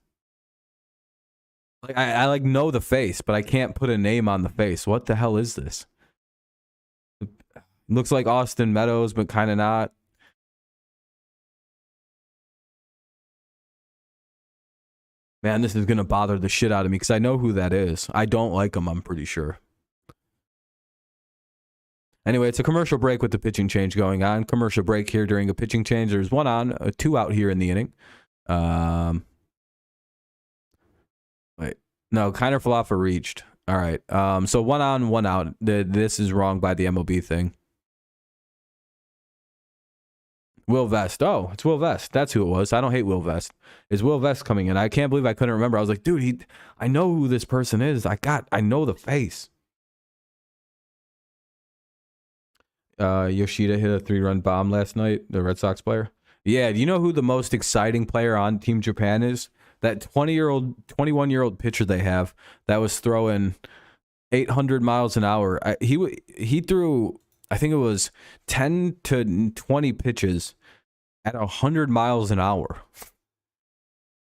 Like I like know the face, but I can't put a name on the face. What the hell is this? Looks like Austin Meadows, but kind of not. Man, this is gonna bother the shit out of me because I know who that is. I don't like him, I'm pretty sure. Anyway, it's a commercial break with the pitching change going on. Commercial break here during a pitching change. There's one on, two out here in the inning. Wait, no, Kiner Falefa reached. All right. So one on, one out. This is wrong by the MLB thing. Will Vest. Oh, it's Will Vest. That's who it was. I don't hate Will Vest. It's Will Vest coming in. I can't believe I couldn't remember. I was like, dude, I know who this person is. I know the face. Yoshida hit a 3-run bomb last night, the Red Sox player. Yeah, do you know who the most exciting player on Team Japan is? That 21-year-old pitcher they have that was throwing 800 miles an hour. He threw, I think it was 10 to 20 pitches at 100 miles an hour.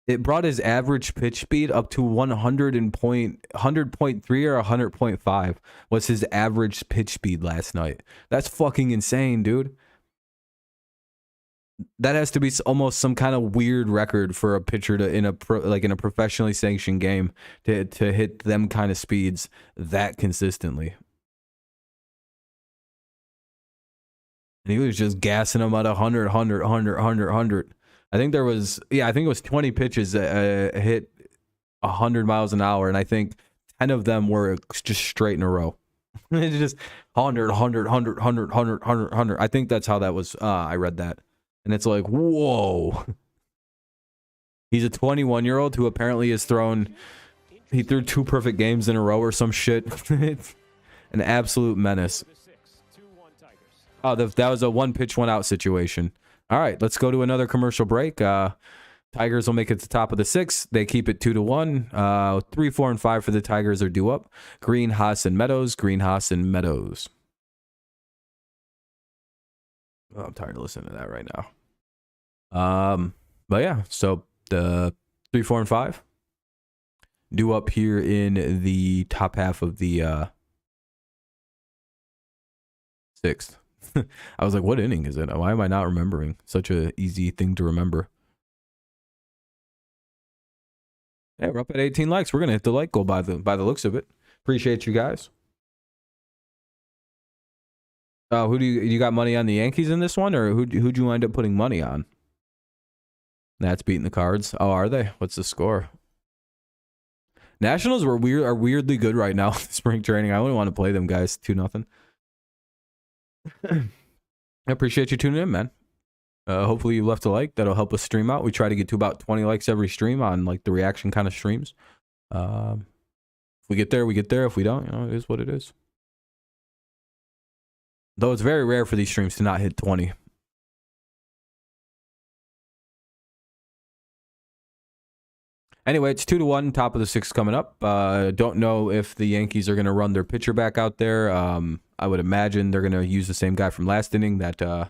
It brought his average pitch speed up to 100.3 or 100.5 was his average pitch speed last night. That's fucking insane, dude. That has to be almost some kind of weird record for a pitcher to in a professionally sanctioned game to hit them kind of speeds that consistently. And he was just gassing them at 100. I think there was, I think it was 20 pitches that hit 100 miles an hour, and I think 10 of them were just straight in a row. It's just 100. I think that's how that was. I read that. And it's like, whoa. He's a 21-year-old who apparently has he threw 2 perfect games in a row or some shit. It's an absolute menace. Oh, that was a 1-pitch, 1-out situation. All right, let's go to another commercial break. Tigers will make it to the top of the 6th. They keep it 2-1. 3, 4, and 5 for the Tigers are due up. Green, Haas, and Meadows. Green, Haas, and Meadows. Oh, I'm tired of listening to that right now. But yeah, so the 3, 4, and 5 due up here in the top half of the 6th. I was like, what inning is it? Why am I not remembering? Such a easy thing to remember. Yeah, we're up at 18 likes. We're gonna hit the like goal by the looks of it. Appreciate you guys. Who do you got money on the Yankees in this one, or who'd you end up putting money on? That's beating the Cards. Oh, are they? What's the score? Nationals are weirdly good right now. Spring training. I wouldn't want to play them guys. 2-0. I appreciate you tuning in, man. Hopefully you left a like. That'll help us stream out. We try to get to about 20 likes every stream on like the reaction kind of streams. If we get there, we get there. If we don't, it is what it is. Though it's very rare for these streams to not hit 20. Anyway, it's 2-1, top of the 6th coming up. Don't know if the Yankees are going to run their pitcher back out there. I would imagine they're going to use the same guy from last inning. No,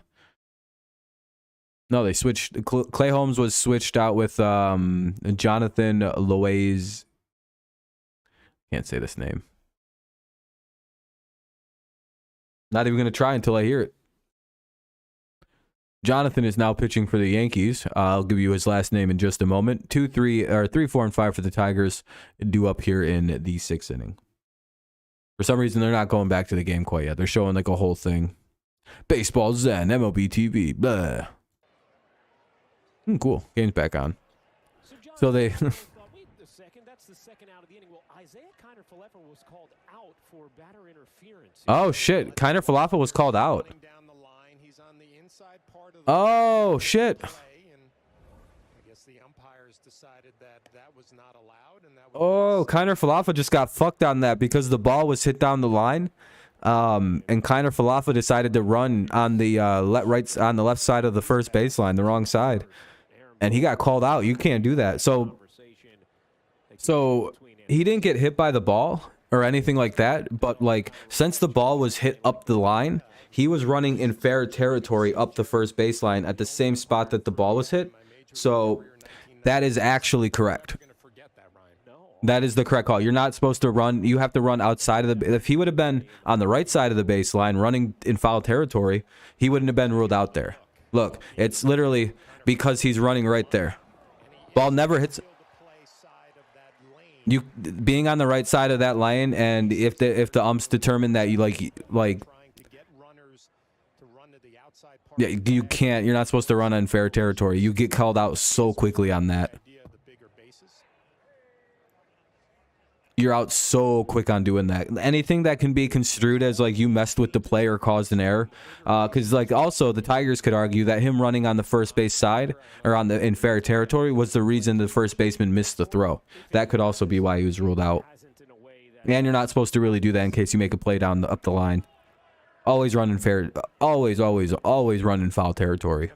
they switched. Clay Holmes was switched out with Jonathan Loaiz. Can't say this name. Not even going to try until I hear it. Jonathan is now pitching for the Yankees. I'll give you his last name in just a moment. 3, 4, and 5 for the Tigers due up here in the 6th inning. For some reason, they're not going back to the game quite yet. They're showing like a whole thing. Baseball Zen, MLB TV, blah. Cool. Game's back on. So they... That's the second out of the inning. Well, Isaiah Kiner Falefa was called out for batter interference. Oh, shit. Kiner Falefa was called out. Oh, shit. Oh, Kiner Falefa just got fucked on that because the ball was hit down the line. And Kiner Falefa decided to run on the on the left side of the first baseline, the wrong side. And he got called out. You can't do that. So So he didn't get hit by the ball or anything like that, but like since the ball was hit up the line, he was running in fair territory up the first baseline at the same spot that the ball was hit. So that is actually correct. That is the correct call. You're not supposed to run. You have to run outside of the. If he would have been on the right side of the baseline running in foul territory, he wouldn't have been ruled out there. Look, it's literally because he's running right there. Ball never hits. You being on the right side of that lane, and if the umps determine that you like yeah, you can't. You're not supposed to run on fair territory. You get called out so quickly on that. You're out so quick on doing that. Anything that can be construed as like you messed with the play or caused an error, because like also the Tigers could argue that him running on the first base side or on the in fair territory was the reason the first baseman missed the throw. That could also be why he was ruled out. And you're not supposed to really do that in case you make a play down up the line. Always run in fair. Always run in foul territory.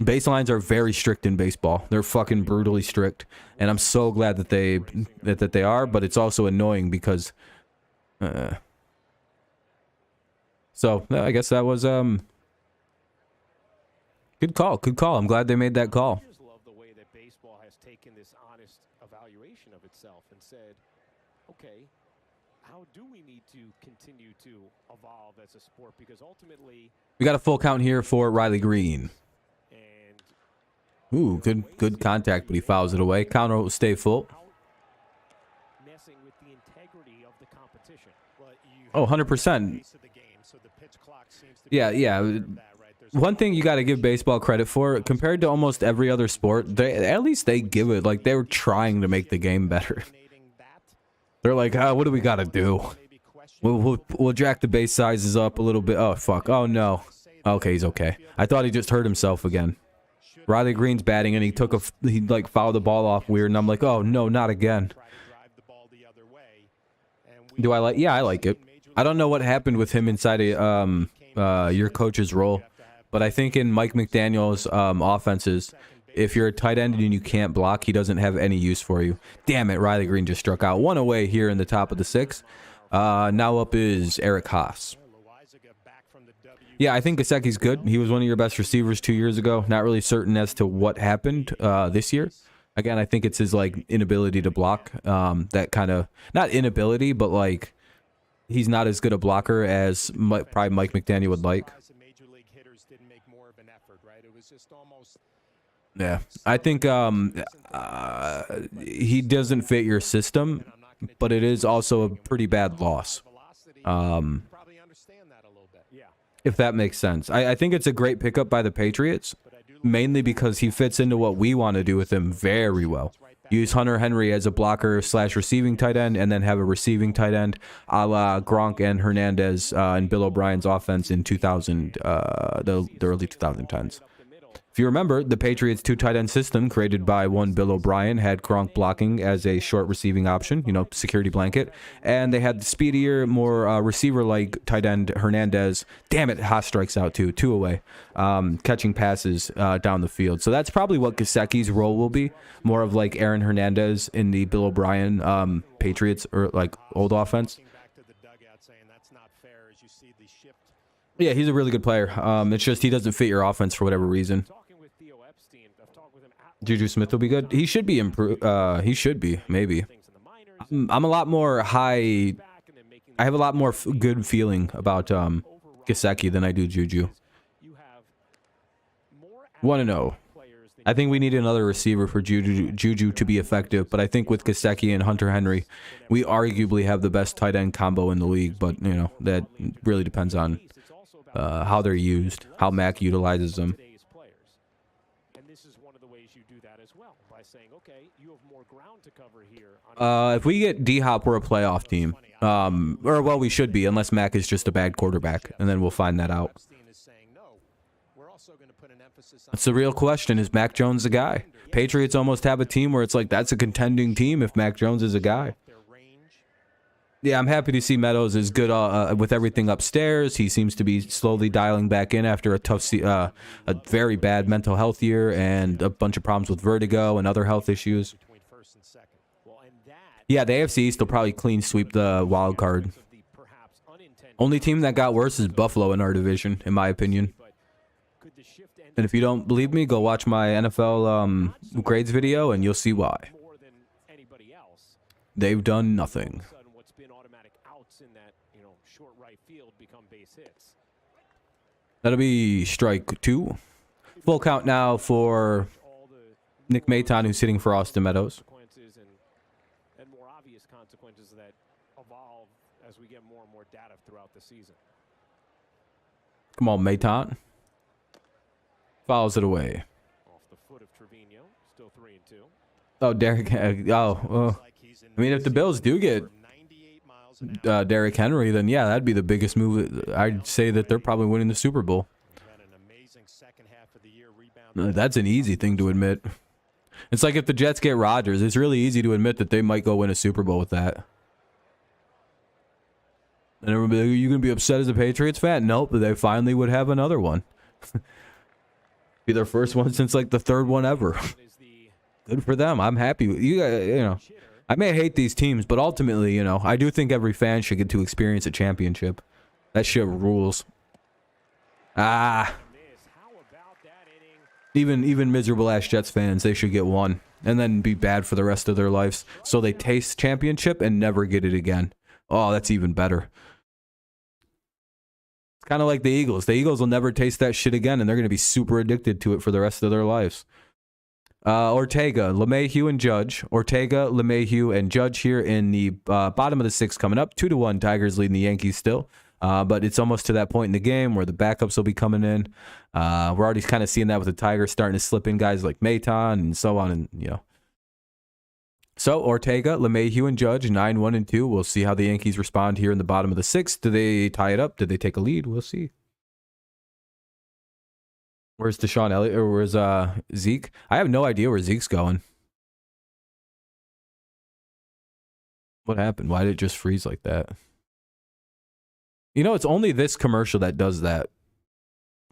Baselines are very strict in baseball. They're fucking brutally strict, and I'm so glad that they are. But it's also annoying because, so I guess that was good call. Good call. I'm glad they made that call. I just love the way that baseball has taken this honest evaluation of itself and said, okay, how do we need to continue to evolve as a sport? Because ultimately, we got a full count here for Riley Green. Ooh, good contact, but he fouls it away. Counter will stay full. Oh, 100%. Yeah. One thing you got to give baseball credit for, compared to almost every other sport, at least they give it, like they're trying to make the game better. They're like, what do we got to do? We'll jack the base sizes up a little bit. Oh, fuck. Oh, no. Okay, he's okay. I thought he just hurt himself again. Riley Green's batting, and he like fouled the ball off weird, and I'm like, oh no, not again. Do I like? Yeah, I like it. I don't know what happened with him inside your coach's role, but I think in Mike McDaniel's offenses, if you're a tight end and you can't block, he doesn't have any use for you. Damn it, Riley Green just struck out. One away here in the top of the sixth. Now up is Eric Haas. Yeah, I think Gesicki's good. He was one of your best receivers 2 years ago. Not really certain as to what happened this year. Again, I think it's his like inability to block. That kind of, not inability, but like he's not as good a blocker as probably Mike McDaniel would like. Yeah, I think he doesn't fit your system, but it is also a pretty bad loss. If that makes sense. I think it's a great pickup by the Patriots, mainly because he fits into what we want to do with him very well. Use Hunter Henry as a blocker / receiving tight end, and then have a receiving tight end a la Gronk and Hernandez and Bill O'Brien's offense in the early 2010s. If you remember, the Patriots' 2 tight end system created by one Bill O'Brien had Gronk blocking as a short receiving option, security blanket, and they had the speedier, more receiver-like tight end Hernandez. Damn it, Haas strikes out too, 2 away, catching passes down the field. So that's probably what Gesicki's role will be, more of like Aaron Hernandez in the Bill O'Brien Patriots or like old offense. Yeah, he's a really good player. It's just he doesn't fit your offense for whatever reason. Juju Smith will be good. He should be improved. He should be, maybe. I'm a lot more high. I have a lot more good feeling about Gesicki than I do Juju. 1-0. I think we need another receiver for Juju to be effective, but I think with Gesicki and Hunter Henry, we arguably have the best tight end combo in the league, but that really depends on how they're used, how Mac utilizes them. If we get D-Hop, we're a playoff team. Or, well, we should be, unless Mac is just a bad quarterback, and then we'll find that out. That's the real question. Is Mac Jones a guy? Patriots almost have a team where it's like, that's a contending team if Mac Jones is a guy. Yeah, I'm happy to see Meadows is good with everything upstairs. He seems to be slowly dialing back in after a very bad mental health year and a bunch of problems with vertigo and other health issues. Yeah, the AFC East will probably clean sweep the wild card. Only team that got worse is Buffalo in our division, in my opinion. And if you don't believe me, go watch my NFL grades video and you'll see why. They've done nothing. That'll be strike 2. Full count now for Nick Maton, who's hitting for Austin Meadows. And more obvious consequences that evolve as we get more and more data throughout the season. Come on, Maton. Fouls it away. Off the foot of Trevino, still 3-2. Oh, Derek. I mean, if the Bills do get Derrick Henry, then yeah, that'd be the biggest move. I'd say that they're probably winning the Super Bowl. That's an easy thing to admit. It's like if the Jets get Rodgers, it's really easy to admit that they might go win a Super Bowl with that. And everybody, are you going to be upset as a Patriots fan? Nope, but they finally would have another one. Be their first one since like the 3rd one ever. Good for them. I'm happy. You know, I may hate these teams, but ultimately, you know, I do think every fan should get to experience a championship. That shit rules. Even miserable ass Jets fans, they should get one and then be bad for the rest of their lives. So they taste championship and never get it again. Oh, that's even better. It's kind of like the Eagles. The Eagles will never taste that shit again, and they're going to be super addicted to it for the rest of their lives. Ortega, LeMahieu, and Judge. Ortega, LeMahieu, and Judge here in the bottom of the 6th coming up. 2-1, Tigers leading the Yankees still. But it's almost to that point in the game where the backups will be coming in. We're already kind of seeing that with the Tigers starting to slip in guys like Maton and so on, and you know. So Ortega, LeMahieu, and Judge 9-1-2. We'll see how the Yankees respond here in the bottom of the 6th. Do they tie it up? Do they take a lead? We'll see. Where's Deshaun Elliott or where's Zeke? I have no idea where Zeke's going. What happened? Why did it just freeze like that? You know, it's only this commercial that does that.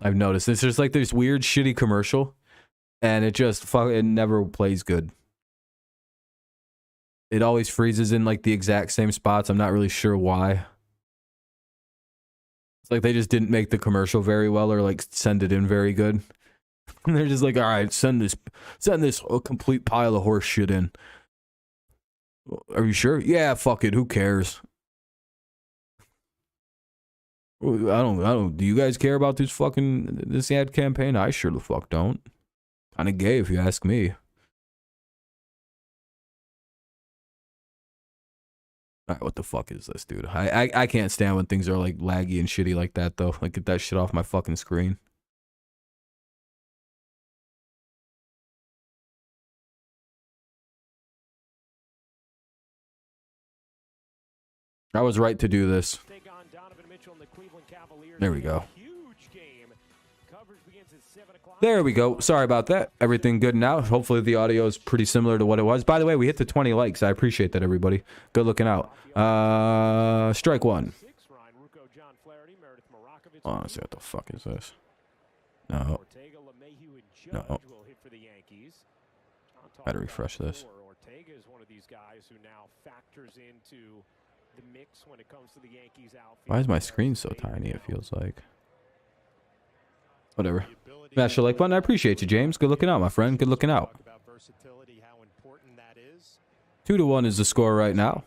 I've noticed. It's just like this weird, shitty commercial, and it just it never plays good. It always freezes in like the exact same spots. I'm not really sure why. It's like they just didn't make the commercial very well or like send it in very good. And they're just like, all right, send this complete pile of horse shit in. Are you sure? Yeah, fuck it. Who cares? I don't. Do you guys care about this ad campaign? I sure the fuck don't. Kind of gay if you ask me. All right, what the fuck is this, dude? I can't stand when things are like laggy and shitty like that, though. Like, get that shit off my fucking screen. I was right to do this. There we go. There we go. Sorry about that. Everything good now. Hopefully the audio is pretty similar to what it was. By the way, we hit the 20 likes. I appreciate that, everybody. Good looking out. Strike 1. Oh, let's see what the fuck is this. No. No. Gotta refresh this. Ortega is one of these guys who now factors into the mix when it comes to the Yankees outfield. Why is my screen so tiny, it feels like? Whatever. Smash the like button. I appreciate you, James. Good looking out, my friend. Good looking out. 2-1 is the score right now.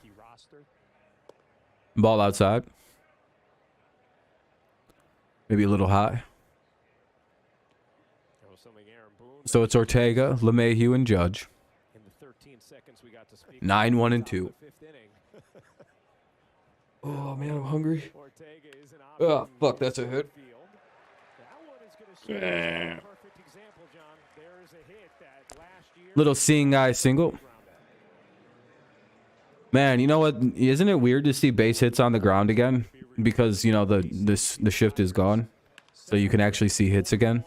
Ball outside. Maybe a little high. So it's Ortega, LeMahieu, and Judge. 9-1-2. Oh man, I'm hungry. Oh fuck, that's a hit. Little seeing eye single. Man, you know what? Isn't it weird to see base hits on the ground again? Because you know the shift is gone, so you can actually see hits again.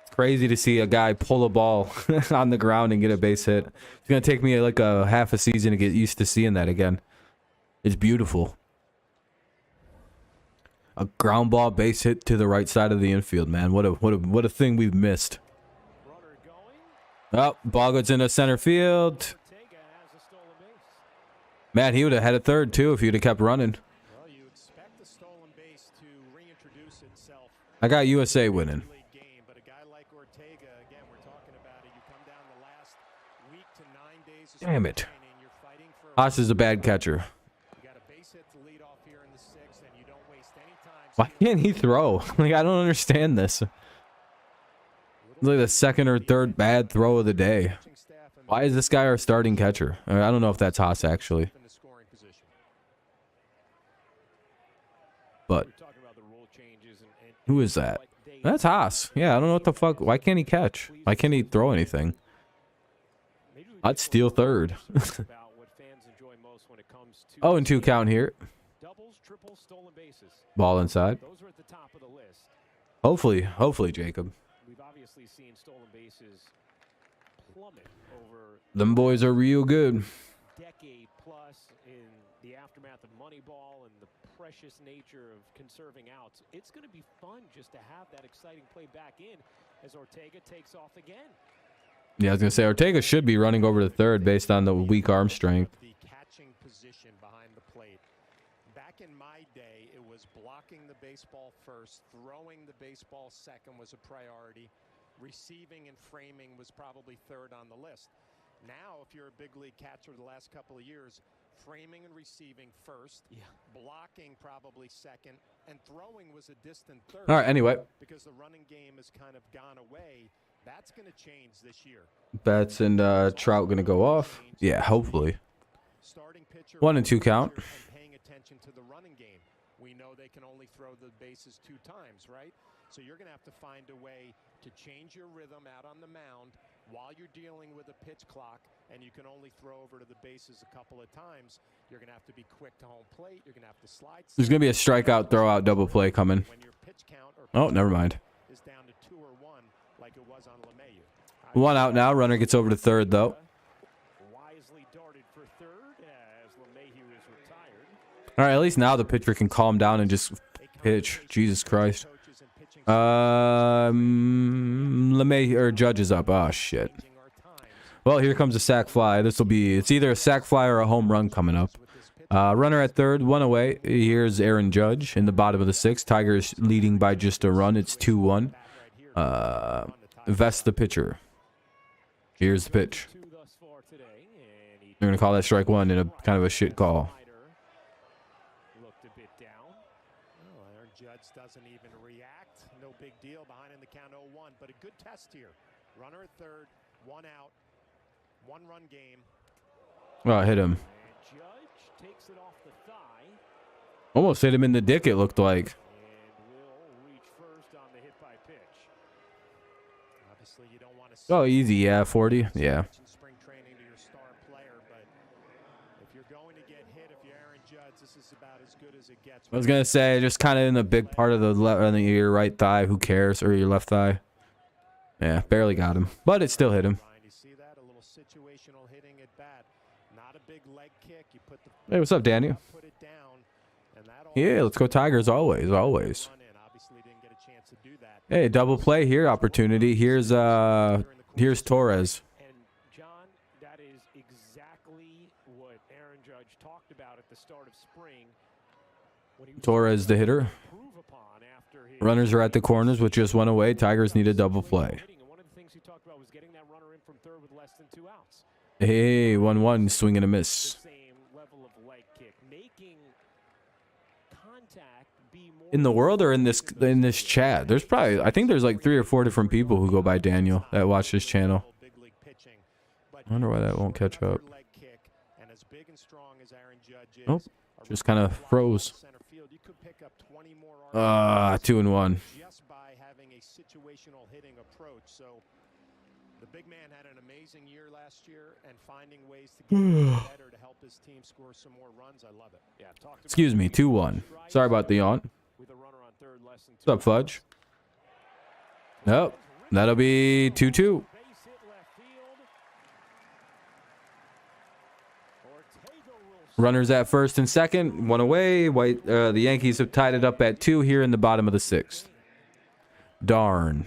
It's crazy to see a guy pull a ball on the ground and get a base hit. It's gonna take me like a half a season to get used to seeing that again. It's beautiful. A ground ball base hit to the right side of the infield, man. What a thing we've missed. Oh, ball goes into center field. Man, he would have had a third too if he'd have kept running. Well, you expect the stolen base to reintroduce itself. I got USA winning. Game, but a guy like Ortega, again, we're talking about it. You come down the last week to 9 days of Damn it. training, you're fighting for Haas is a bad catcher. you got a base hit to lead off here in the 6th, and you don't waste any time. Why can't he throw? Like, I don't understand this. It's like the second or third bad throw of the day. Why is this guy our starting catcher? I don't know if that's Haas, actually. In the scoring position. But We're talking about the rule changes and who is that? That's Haas. Yeah, I don't know what the fuck. Why can't he catch? Why can't he throw anything? maybe we I'd steal third. about what fans enjoy most when it comes to 0-2 count here. doubles, triples, stolen bases. Ball inside. Those are at the top of the list. Hopefully, Jacob. We've obviously seen stolen bases plummet over Them boys are real good. decade plus in the aftermath of Moneyball and the precious nature of conserving outs. It's going to be fun just to have that exciting play back in as Ortega takes off again. Yeah, I was gonna say Ortega should be running over to third based on the weak arm strength. The catching position behind the plate. Back in my day, it was blocking the baseball first, throwing the baseball second was a priority. Receiving and framing was probably third on the list. Now, if you're a big league catcher the last couple of years, framing and receiving first, blocking probably second, and throwing was a distant third. All right, anyway. Because the running game has kind of gone away. That's going to change this year. Betts and Trout gonna go off. Yeah, hopefully. Starting pitcher 1-2 count. and paying attention to the running game. We know they can only throw the bases 2 times, right? So you're going to have to find a way to change your rhythm out on the mound while you're dealing with a pitch clock, and you can only throw over to the bases a couple of times. You're going to have to be quick to home plate. You're going to have to slide. There's gonna be a strikeout, throw-out, double play coming. When your pitch count or Oh, never mind. is down to 2 or 1 like it was on LeMahieu. 1 out now. Runner gets over to third though. Wisely darted for third as LeMahieu is retired. All right, at least now the pitcher can calm down and just pitch. Jesus Christ. LeMay or Judge is up. Oh shit. Well, here comes a sac fly. This will be. It's either a sac fly or a home run coming up. Runner at third, 1 away. Here's Aaron Judge in the bottom of the 6th. Tigers leading by just a run. It's 2-1. Vest the pitcher. Here's the pitch. They're gonna call that strike 1 in a kind of a shit call. Looked a bit down. Oh, Aaron Judge doesn't even react. No big deal behind in the count 0-1, but a good test here. Runner at third, 1 out, 1-run game. Oh, hit him. And Judge takes it off the thigh Almost hit him in the dick, it looked like. and will reach first on the hit by pitch. Obviously, you don't want to Oh, easy. Yeah, 40. Yeah. spring training to your star player, but if you're going to get hit, if you're Aaron Judge, this is about as good as it gets. I was gonna say just kind of in the big part of the on your right thigh. Who cares? Or your left thigh. Yeah, barely got him, but it still hit him. You see that? A little situational hitting at bat. Not a big leg kick. You put the Hey, what's up, Daniel? put it down, and that Yeah, let's go Tigers always, always. run in. Obviously, didn't get a chance to do that. Hey, double play here, opportunity. Here's Torres. And John, that is exactly what Aaron Judge talked about at the start of spring. When he was Torres the hitter. improve upon after his Runners are at the corners with just 1 away. Tigers need a double play. hitting, and one of the things he talked about was getting that runner in from third with less than 2 outs. Hey, 1-1, swing and a The miss. same level of leg kick, making contact be more In the world or in this chat? There's probably, I think there's like 3 or 4 different people who go by Daniel that watch this channel. Big league pitching, but I wonder why that won't catch up. leg kick, and as big and strong as Aaron Judge is, Nope, just kind of froze. center field, you could pick up 20 more RBIs 2-1. just by having a situational hitting approach. So the big man had an amazing year last year, and finding ways to get better to help his team score some more runs. I love it. Yeah, talked about Excuse me, 2-1. Sorry about the yawn. with a runner on third, less than 2 What's up, Fudge? Nope, that'll be 2-2. Base hit left field. Ortega will Runners at first and second, 1 away. The Yankees have tied it up at 2 here in the bottom of the 6th. Darn.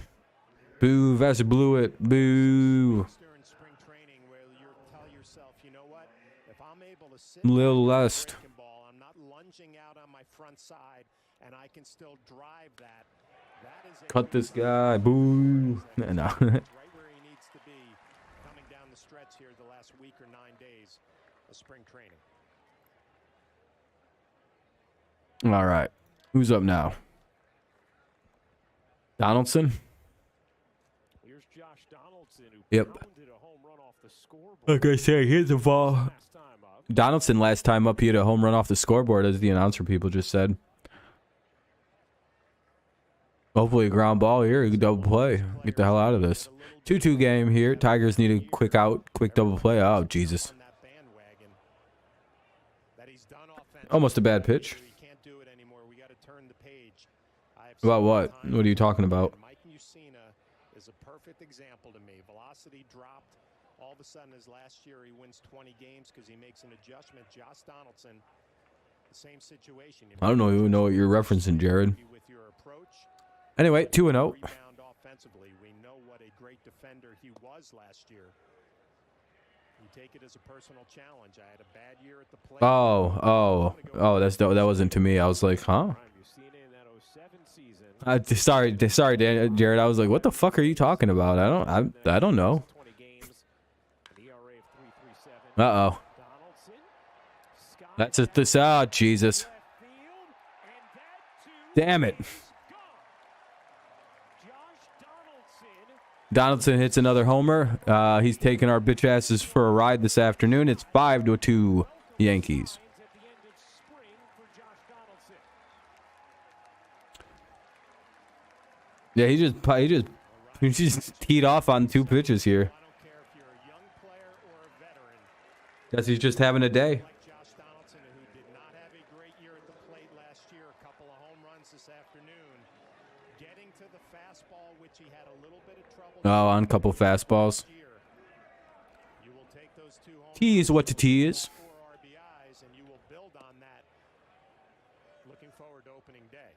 Boo, Vest blew it. Boo. During spring training, where you tell yourself, you know what? If I'm able to sit Little less. I'm not lunging out on my front side, and I can still drive that. That is Cut this guy. Boo. No. right where he needs to be coming down the stretch here the last week or 9 days of spring training. All right. Who's up now? Donaldson? Here's Josh Donaldson, who Yep. pounded a home run off the scoreboard Like I say, here's the ball. last time up. Donaldson last time up, he had a home run off the scoreboard, as the announcer people just said. Hopefully a ground ball here. You can double play. Get the hell out of this. 2-2 game here. Tigers need a quick out, quick double play. Oh, Jesus. On that bandwagon that he's done offensively. Almost a bad pitch. He can't do it anymore. We got to turn the page. About what? What are you talking about? Mike Mussina is a perfect example to me. Velocity dropped. All of a sudden, his last year, he wins 20 games because he makes an adjustment. Josh Donaldson, the same situation. I don't even know what you're referencing, Jared. With your approach, Anyway, 2-0. rebound offensively. We know what a great defender he was last year. You take it as a personal challenge. I had a bad year at the plate. Oh, that wasn't to me. I was like, huh? Prime Mussina in that 07 season. Sorry, Dan, Jared. I was like, what the fuck are you talking about? I don't know. 20 games, an ERA of 3.37. Uh-oh. Donaldson, Scott That's it. This. Oh, Jesus. left field, and that too Damn it. is gone. Josh Donaldson Donaldson hits another homer. He's taking our bitch asses for a ride this afternoon. It's 5-2 Yankees. at the end of spring for Josh Donaldson. Yeah, he just teed off on 2 pitches here. I don't care if you're a young player or a veteran. Guess he's just having a day. Like Josh Donaldson, who did not have a great year at the plate last year, a couple of home runs this afternoon. Getting to the fastball, which he had a little bit of trouble. Oh, on a couple fastballs. Year. You will take those 2 home Tease what to tease. 4 RBIs, and you will build on that. Looking forward to opening day.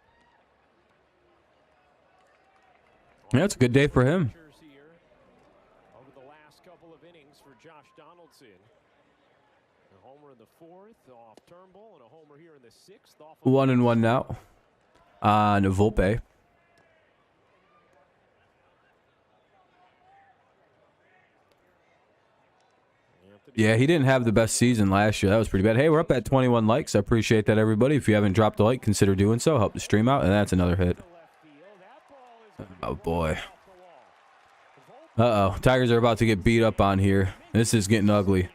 Yeah, it's a good day for him. Pitchers here over the last couple of innings for Josh Donaldson. A homer in the 4th off Turnbull, and a homer here in the 6th off. 1-1 now on Volpe. Yeah, he didn't have the best season last year. That was pretty bad. Hey, we're up at 21 likes. I appreciate that, everybody. If you haven't dropped a like, consider doing so. Help the stream out. And that's another hit. Oh, boy. Uh-oh. Tigers are about to get beat up on here. This is getting ugly.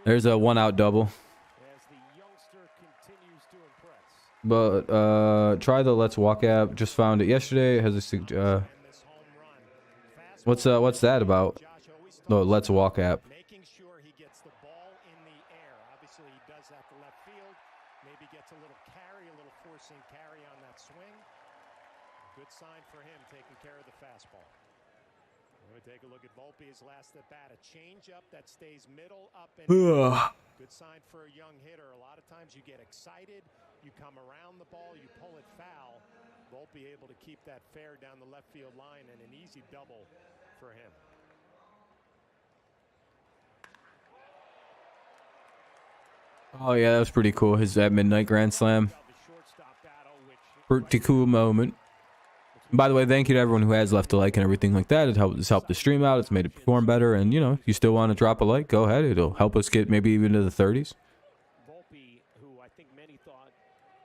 There's a 1-out double. As the youngster continues to impress. But try the Let's Walk app. Just found it yesterday. It has a what's that about? The Let's Walk app. Making sure he gets the ball in the air. Obviously, he does that to left field. Maybe gets a little carry, a little forcing carry on that swing. Good sign for him taking care of the fastball. We're going to take a look at Volpe's last at bat. A changeup that stays middle up and good sign for a young hitter. A lot of times you get excited, you come around the ball, you pull it foul. Volpe able to keep that fair down the left field line, and an easy double for him. Oh, yeah, that was pretty cool. That midnight grand slam. Pretty cool moment. By the way, thank you to everyone who has left a like and everything like that. It helps the stream out. It's made it perform better. And, you know, if you still want to drop a like, go ahead. It'll help us get maybe even to the 30s.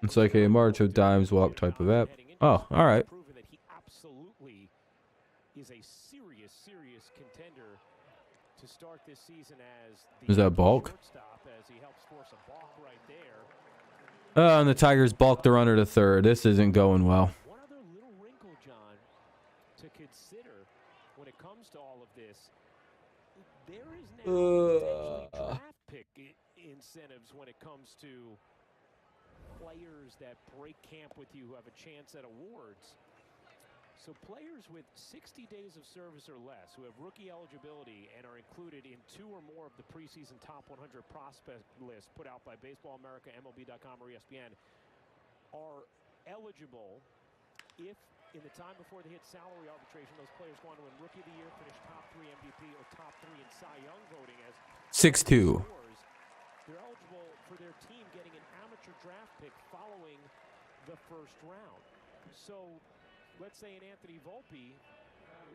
It's like a March of Dimes walk type of app. Oh, all right. Is that balk? And the Tigers balked the runner to third. This isn't going well. One other little wrinkle, John, to consider when it comes to all of this. There is now potentially draft pick incentives when it comes to players that break camp with you who have a chance at awards. So players with 60 days of service or less who have rookie eligibility and are included in 2 or more of the preseason top 100 prospect list put out by Baseball America, MLB.com, or ESPN are eligible if in the time before they hit salary arbitration, those players go on to win Rookie of the Year, finish top 3 MVP, or top 3 in Cy Young voting as 6-2. They're eligible for their team getting an amateur draft pick following the first round. So let's say an Anthony Volpe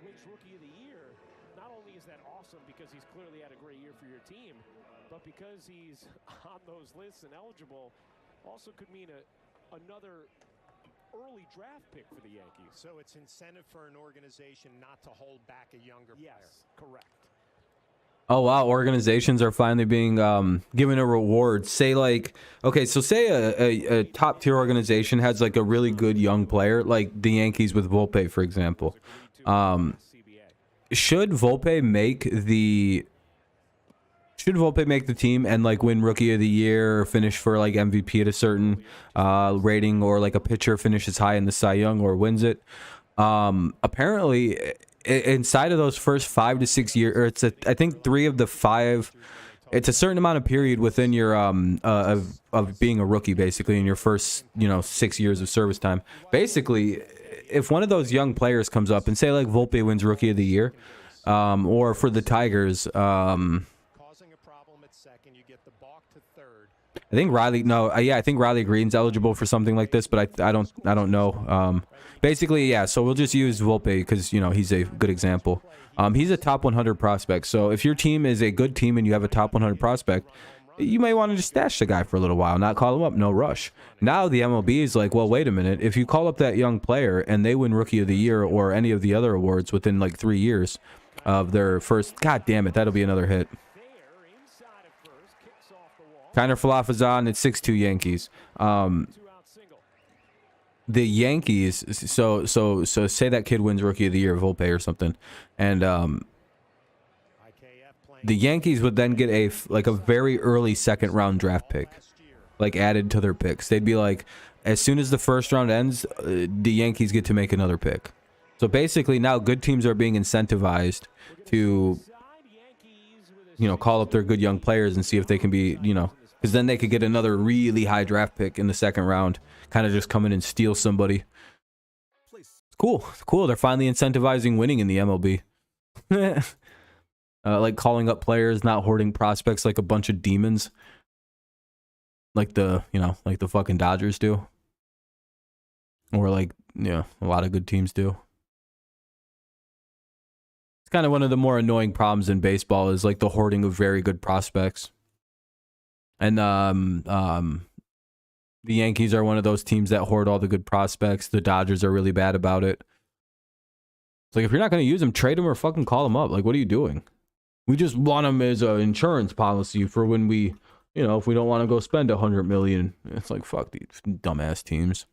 wins Rookie of the Year. Not only is that awesome because he's clearly had a great year for your team, but because he's on those lists and eligible, also could mean another early draft pick for the Yankees. So it's incentive for an organization not to hold back a younger player. Yes, correct. Oh wow, organizations are finally being given a reward. Say like, okay, so say a top tier organization has like a really good young player, like the Yankees with Volpe, for example. Should Volpe make the team and like win Rookie of the Year or finish for like MVP at a certain rating, or like a pitcher finishes high in the Cy Young or wins it? Apparently, inside of those first 5 to 6 years, or I think 3 of the 5, it's a certain amount of period within your of being a rookie, basically in your first 6 years of service time. Basically, if one of those young players comes up and say like Volpe wins Rookie of the Year, or for the Tigers, Causing a problem at second, you get the balk to third. I think Riley. No, I think Riley Green's eligible for something like this, but I don't know. Basically, yeah. So we'll just use Volpe because he's a good example. He's a top 100 prospect. So if your team is a good team and you have a top 100 prospect, you may want to just stash the guy for a little while, not call him up, no rush. Now the MLB is like, well, wait a minute. If you call up that young player and they win Rookie of the Year or any of the other awards within like 3 years of their first, god damn it, that'll be another hit. Kiner Falafazan, it's 6-2 Yankees. The Yankees, so say that kid wins Rookie of the Year, Volpe or something, and the Yankees would then get a very early second round draft pick, like added to their picks. They'd be like, as soon as the first round ends, the Yankees get to make another pick. So basically now good teams are being incentivized to, call up their good young players and see if they can be, because then they could get another really high draft pick in the second round, kind of just come in and steal somebody. It's cool. It's cool. They're finally incentivizing winning in the MLB. Like calling up players, not hoarding prospects like a bunch of demons. Like the fucking Dodgers do. Or a lot of good teams do. It's kind of one of the more annoying problems in baseball is like the hoarding of very good prospects. And the Yankees are one of those teams that hoard all the good prospects. The Dodgers are really bad about it. It's like, if you're not going to use them, trade them or fucking call them up. Like, what are you doing? We just want them as an insurance policy for when we, if we don't want to go spend $100 million. It's like, fuck these dumbass teams.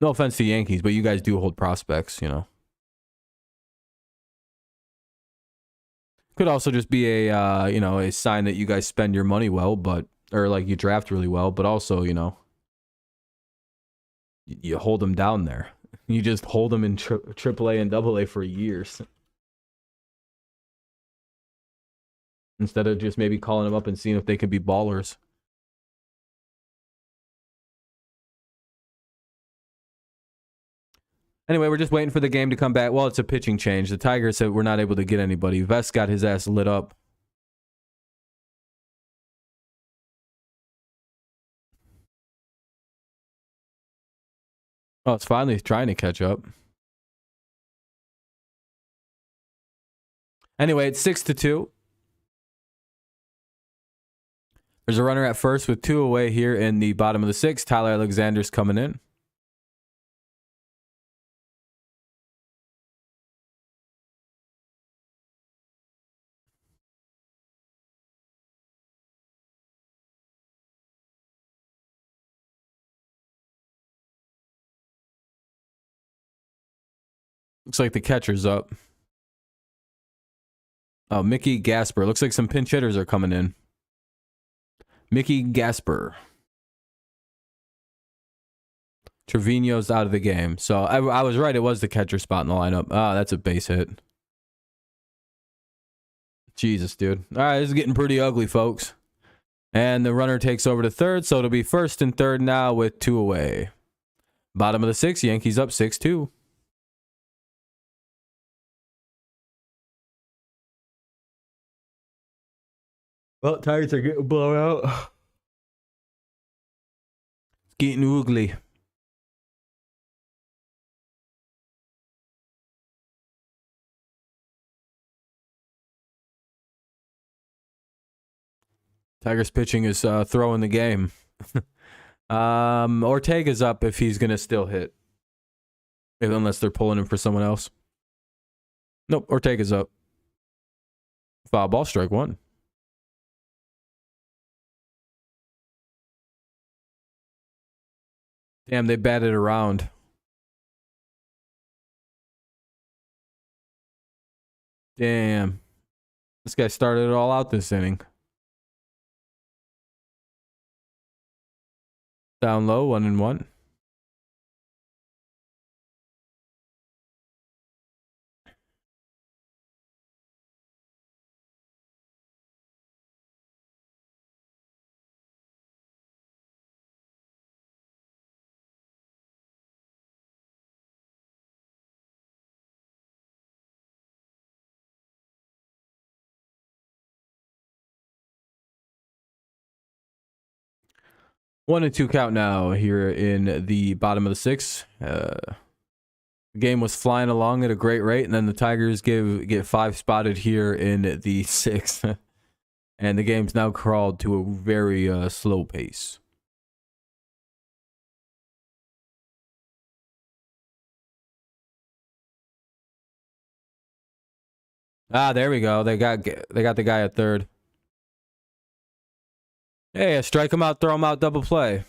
No offense to Yankees, but you guys do hold prospects, Could also just be a, a sign that you guys spend your money well, or like you draft really well, but also, you hold them down there. You just hold them in AAA and AA for years. Instead of just maybe calling them up and seeing if they could be ballers. Anyway, we're just waiting for the game to come back. Well, it's a pitching change. The Tigers said we're not able to get anybody. Vest got his ass lit up. Oh, it's finally trying to catch up. Anyway, it's 6-2. There's a runner at first with 2 away here in the bottom of the 6th. Tyler Alexander's coming in. Looks like the catcher's up. Oh, Mickey Gasper. Looks like some pinch hitters are coming in. Mickey Gasper. Trevino's out of the game. So I was right. It was the catcher spot in the lineup. Ah, that's a base hit. Jesus, dude. All right, this is getting pretty ugly, folks. And the runner takes over to third, so it'll be first and third now with 2 away. Bottom of the 6th, Yankees up 6-2. Well, Tigers are getting blown out. It's getting ugly. Tigers pitching is throwing the game. Ortega's up if he's gonna still hit, unless they're pulling him for someone else. Nope, Ortega's up. Foul ball, strike one. Damn, they batted around. Damn. This guy started it all out this inning. Down low, 1-1. One and two count now here in the bottom of the sixth. The game was flying along at a great rate, and then the Tigers get 5 spotted here in the sixth. And the game's now crawled to a very slow pace. Ah, there we go. They got the guy at third. Hey, strike him out, throw him out, double play.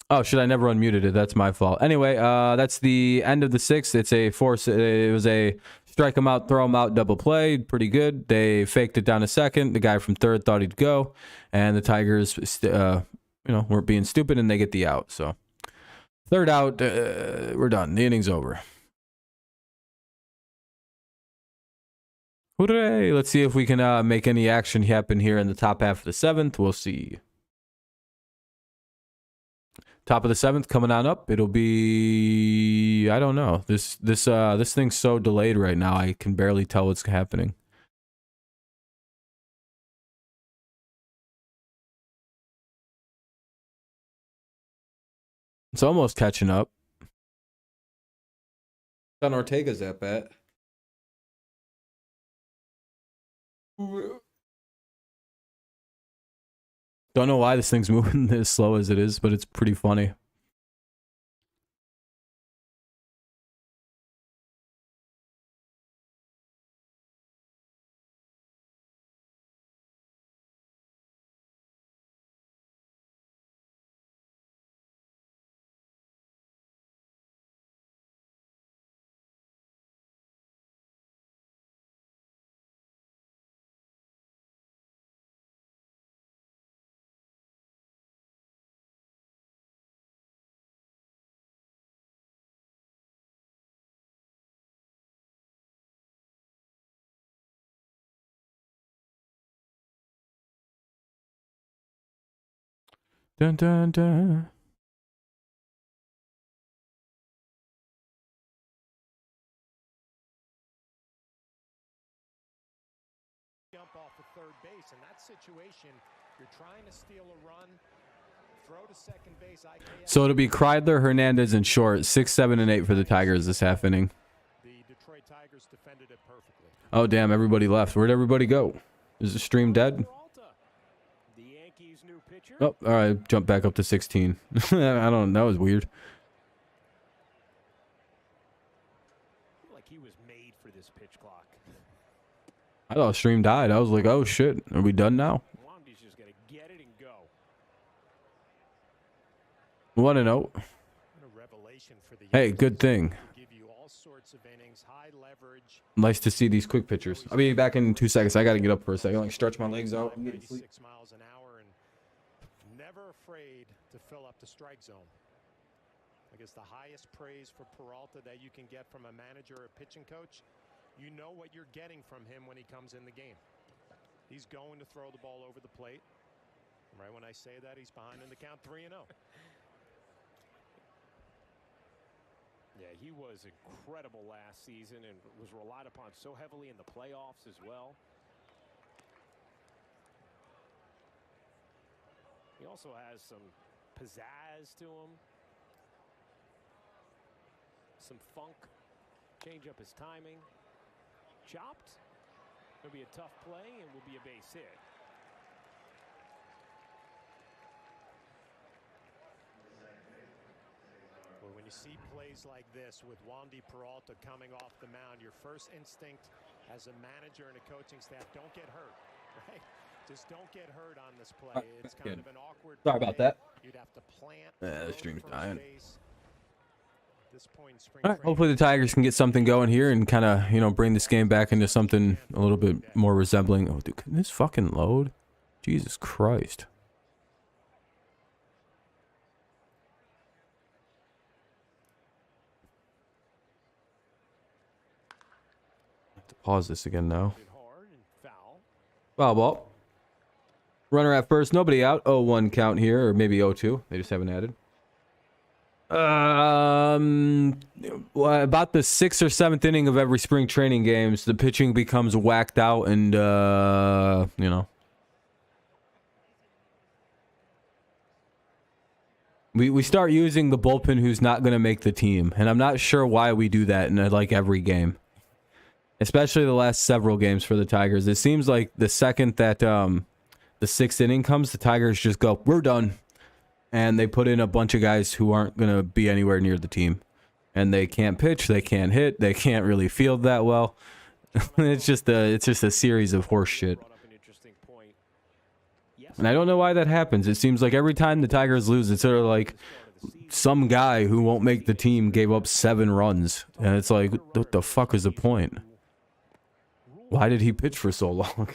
Oh, shit, I never unmuted it. That's my fault. Anyway, that's the end of the sixth. It was a strike him out, throw him out, double play. Pretty good. They faked it down a second. The guy from third thought he'd go, and the Tigers, weren't being stupid, and they get the out. So, third out, we're done. The inning's over. Hooray! Let's see if we can make any action happen here in the top half of the seventh. We'll see. Top of the seventh coming on up. It'll be, I don't know. This thing's so delayed right now. I can barely tell what's happening. It's almost catching up. It's on Ortega's at bat. Don't know why this thing's moving as slow as it is, but it's pretty funny. Dun dun dun. Jump off of third base. In that situation, you're trying to steal a run, throw to second base. So it'll be Kreidler, Hernandez, and Short. 6, 7, and 8 for the Tigers this half inning. The Detroit Tigers defended it perfectly. Oh, damn, everybody left. Where'd everybody go? Is the stream dead? The Yankees' new pitcher. Oh, all right. Jump back up to 16. I don't know. That was weird. Like he was made for this pitch clock. I thought stream died. I was like, oh, shit. Are we done now? Wandy's just going to get it and go. 1-0. Hey, good thing. Nice to see these quick pitchers. I'll be back in 2 seconds. I got to get up for a second. Like, stretch my legs out. I'm getting sleep. 6 miles an hour and never afraid to fill up the strike zone. I guess the highest praise for Peralta that you can get from a manager or a pitching coach, you know what you're getting from him when he comes in the game. He's going to throw the ball over the plate. Right when I say that, he's behind in the count 3-0. Yeah, he was incredible last season and was relied upon so heavily in the playoffs as well. also has some pizzazz to him. Some funk. Change up his timing. Chopped. It'll be a tough play and will be a base hit. Well, when you see plays like this with Wandy Peralta coming off the mound, your first instinct as a manager and a coaching staff, don't get hurt, right? Just don't get hurt on this play. It's kind of an awkward Sorry play. about that. You'd have to plant. Yeah, the stream's dying. This point in spring All right, hopefully the Tigers can get something going here and kind of, you know, bring this game back into something a little bit more resembling. Oh, dude, can this fucking load? Jesus Christ. I have to pause this again now. Foul ball. Runner at first, nobody out. 0-1 count here, or maybe 0-2. They just haven't added. Well, about the 6th or 7th inning of every spring training games, the pitching becomes whacked out, and you know, we start using the bullpen who's not going to make the team, and I'm not sure why we do that in like every game, especially the last several games for the Tigers. It seems like the second that the 6th inning comes, the Tigers just go, we're done. And they put in a bunch of guys who aren't going to be anywhere near the team. And they can't pitch, they can't hit, they can't really field that well. It's just a series of horse shit. And I don't know why that happens. It seems like every time the Tigers lose, it's sort of like some guy who won't make the team gave up 7 runs. And it's like, what the fuck is the point? Why did he pitch for so long?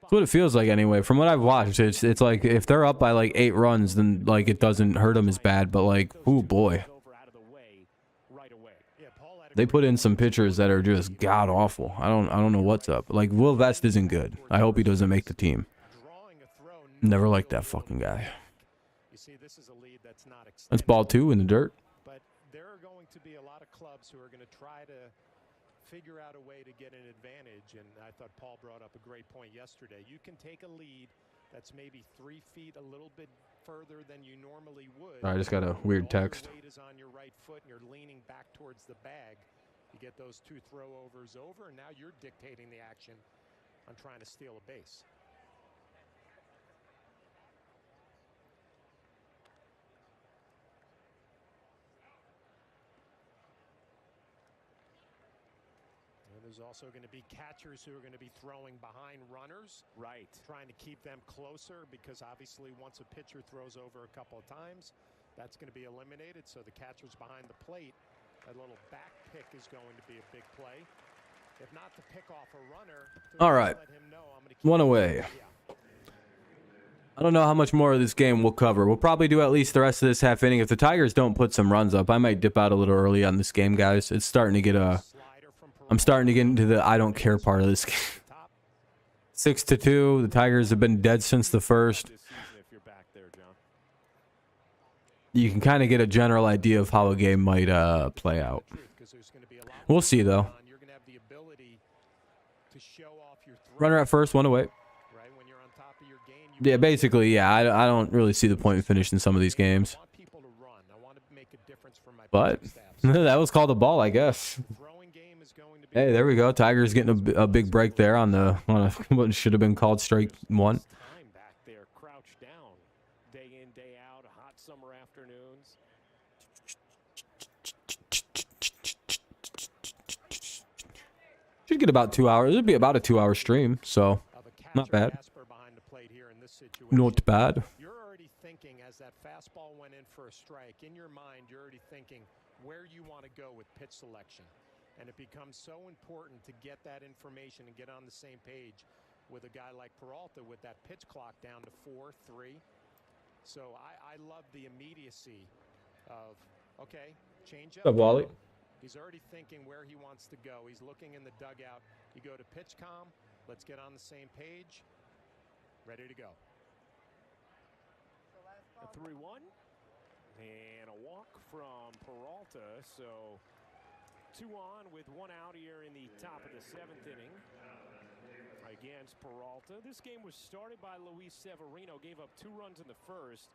That's what it feels like anyway. From what I've watched, it's like if they're up by like 8 runs, then like it doesn't hurt them as bad. But like, oh boy, they put in some pitchers that are just god awful. I don't know what's up. Like Will Vest isn't good. I hope he doesn't make the team. Never liked that fucking guy. That's ball 2 in the dirt. But there are going to be a lot of clubs who are going to try to figure out a way to get an advantage, and I thought Paul brought up a great point yesterday. You can take a lead that's maybe 3 feet a little bit further than you normally would. I just got a weird text. All your weight is on your right foot and you're leaning back towards the bag. You get those 2 throw-overs over, and now you're dictating the action on trying to steal a base. There's also going to be catchers who are going to be throwing behind runners. Right. Trying to keep them closer, because obviously once a pitcher throws over a couple of times, that's going to be eliminated. So the catcher's behind the plate. A little back pick is going to be a big play. If not to pick off a runner. All right. Let him know I'm going to keep 1 away. Yeah. I don't know how much more of this game we'll cover. We'll probably do at least the rest of this half inning. If the Tigers don't put some runs up, I might dip out a little early on this game, guys. It's starting to get I'm starting to get into the I don't care part of this game. 6-2. The Tigers have been dead since the first. You can kind of get a general idea of how a game might play out. We'll see, though. Runner at first, 1 away. Yeah, basically, yeah. I don't really see the point in finishing some of these games. But that was called a ball, I guess. Hey, there we go. Tigers getting a big break there on what should have been called strike 1. Back there, crouched down, day in, day out, hot summer afternoons. Should get about 2 hours. It'd be about a 2-hour stream, so not bad. Not bad. You're already thinking, as that fastball went in for a strike, in your mind, you're already thinking where you want to go with pitch selection. And it becomes so important to get that information and get on the same page with a guy like Peralta with that pitch clock down to 4-3. So I love the immediacy of, okay, change up. What's up, Wally? He's already thinking where he wants to go. He's looking in the dugout. You go to pitch comm. Let's get on the same page. Ready to go. A 3-1. And a walk from Peralta. So 2 on with 1 out here in the top of the 7th inning. Like against Peralta. This game was started by Luis Severino, gave up 2 runs in the first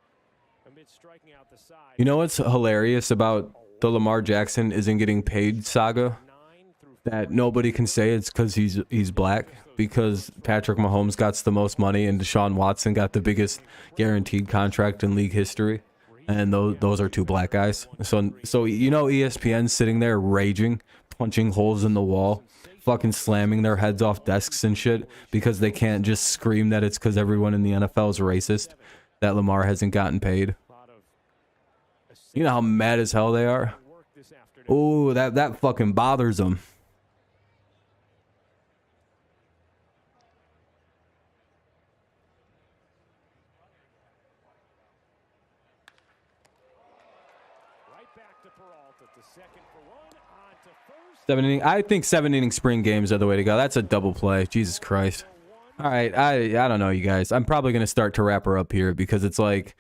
amid striking out the side. You know what's hilarious about the Lamar Jackson isn't getting paid saga? That nobody can say it's because he's black, because Patrick Mahomes got the most money and Deshaun Watson got the biggest guaranteed contract in league history, and those are 2 black guys. So you know ESPN's sitting there raging, punching holes in the wall, fucking slamming their heads off desks and shit because they can't just scream that it's because everyone in the NFL is racist that Lamar hasn't gotten paid. You know how mad as hell they are? Ooh, that fucking bothers them. I think 7-inning spring games are the way to go. That's a double play. Jesus Christ. All right, I don't know, you guys. I'm probably gonna start to wrap her up here because it's like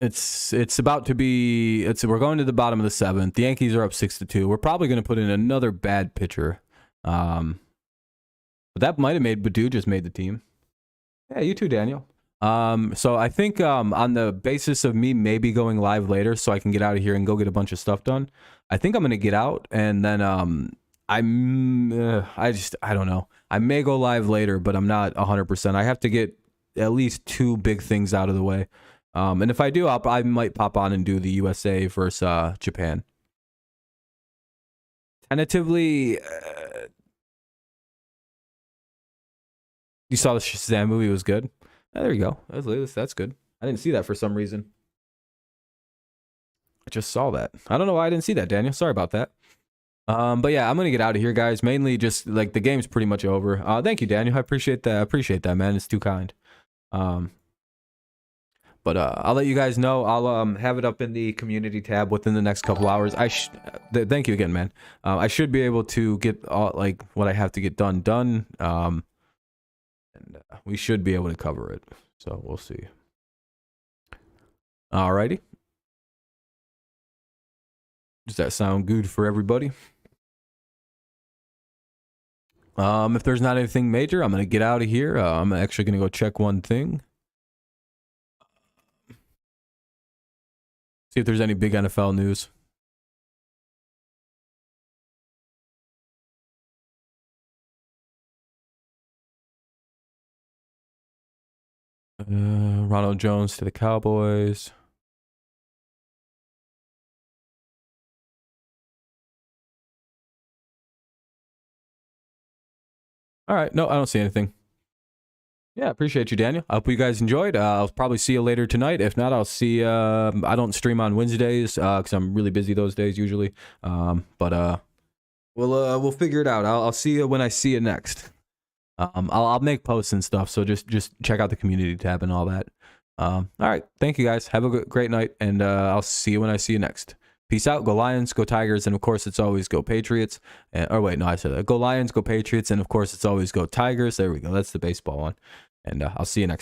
it's about to be. We're going to the bottom of the 7th. The Yankees are up 6-2. We're probably gonna put in another bad pitcher. But that might have made Badu just made the team. Yeah, you too, Daniel. So I think on the basis of me maybe going live later so I can get out of here and go get a bunch of stuff done, I think I'm gonna get out and then I don't know. I may go live later, but I'm not 100%. I have to get at least 2 big things out of the way. And if I do, I might pop on and do the USA versus Japan. Tentatively, you saw the Shazam movie, it was good. There you go. That's good. I didn't see that for some reason. I just saw that. I don't know why I didn't see that, Daniel. Sorry about that. But yeah, I'm gonna get out of here, guys. Mainly just like the game's pretty much over. Thank you, Daniel. I appreciate that. I appreciate that, man. It's too kind. But I'll let you guys know. I'll have it up in the community tab within the next couple hours. Thank you again, man. I should be able to get all like what I have to get done. And we should be able to cover it. So we'll see. Alrighty. Does that sound good for everybody? If there's not anything major, I'm gonna get out of here. I'm actually gonna go check one thing. See if there's any big NFL news. Ronald Jones to the Cowboys. All right. No, I don't see anything. Yeah, appreciate you, Daniel. I hope you guys enjoyed. I'll probably see you later tonight. If not, I'll see. I don't stream on Wednesdays because I'm really busy those days usually. But we'll figure it out. I'll see you when I see you next. I'll make posts and stuff. So just check out the community tab and all that. All right. Thank you guys. Have a great night, and I'll see you when I see you next. Peace out. Go Lions, go Tigers, and of course it's always go Patriots. Or wait, no, I said that. Go Lions, go Patriots, and of course it's always go Tigers. There we go. That's the baseball one. And I'll see you next time.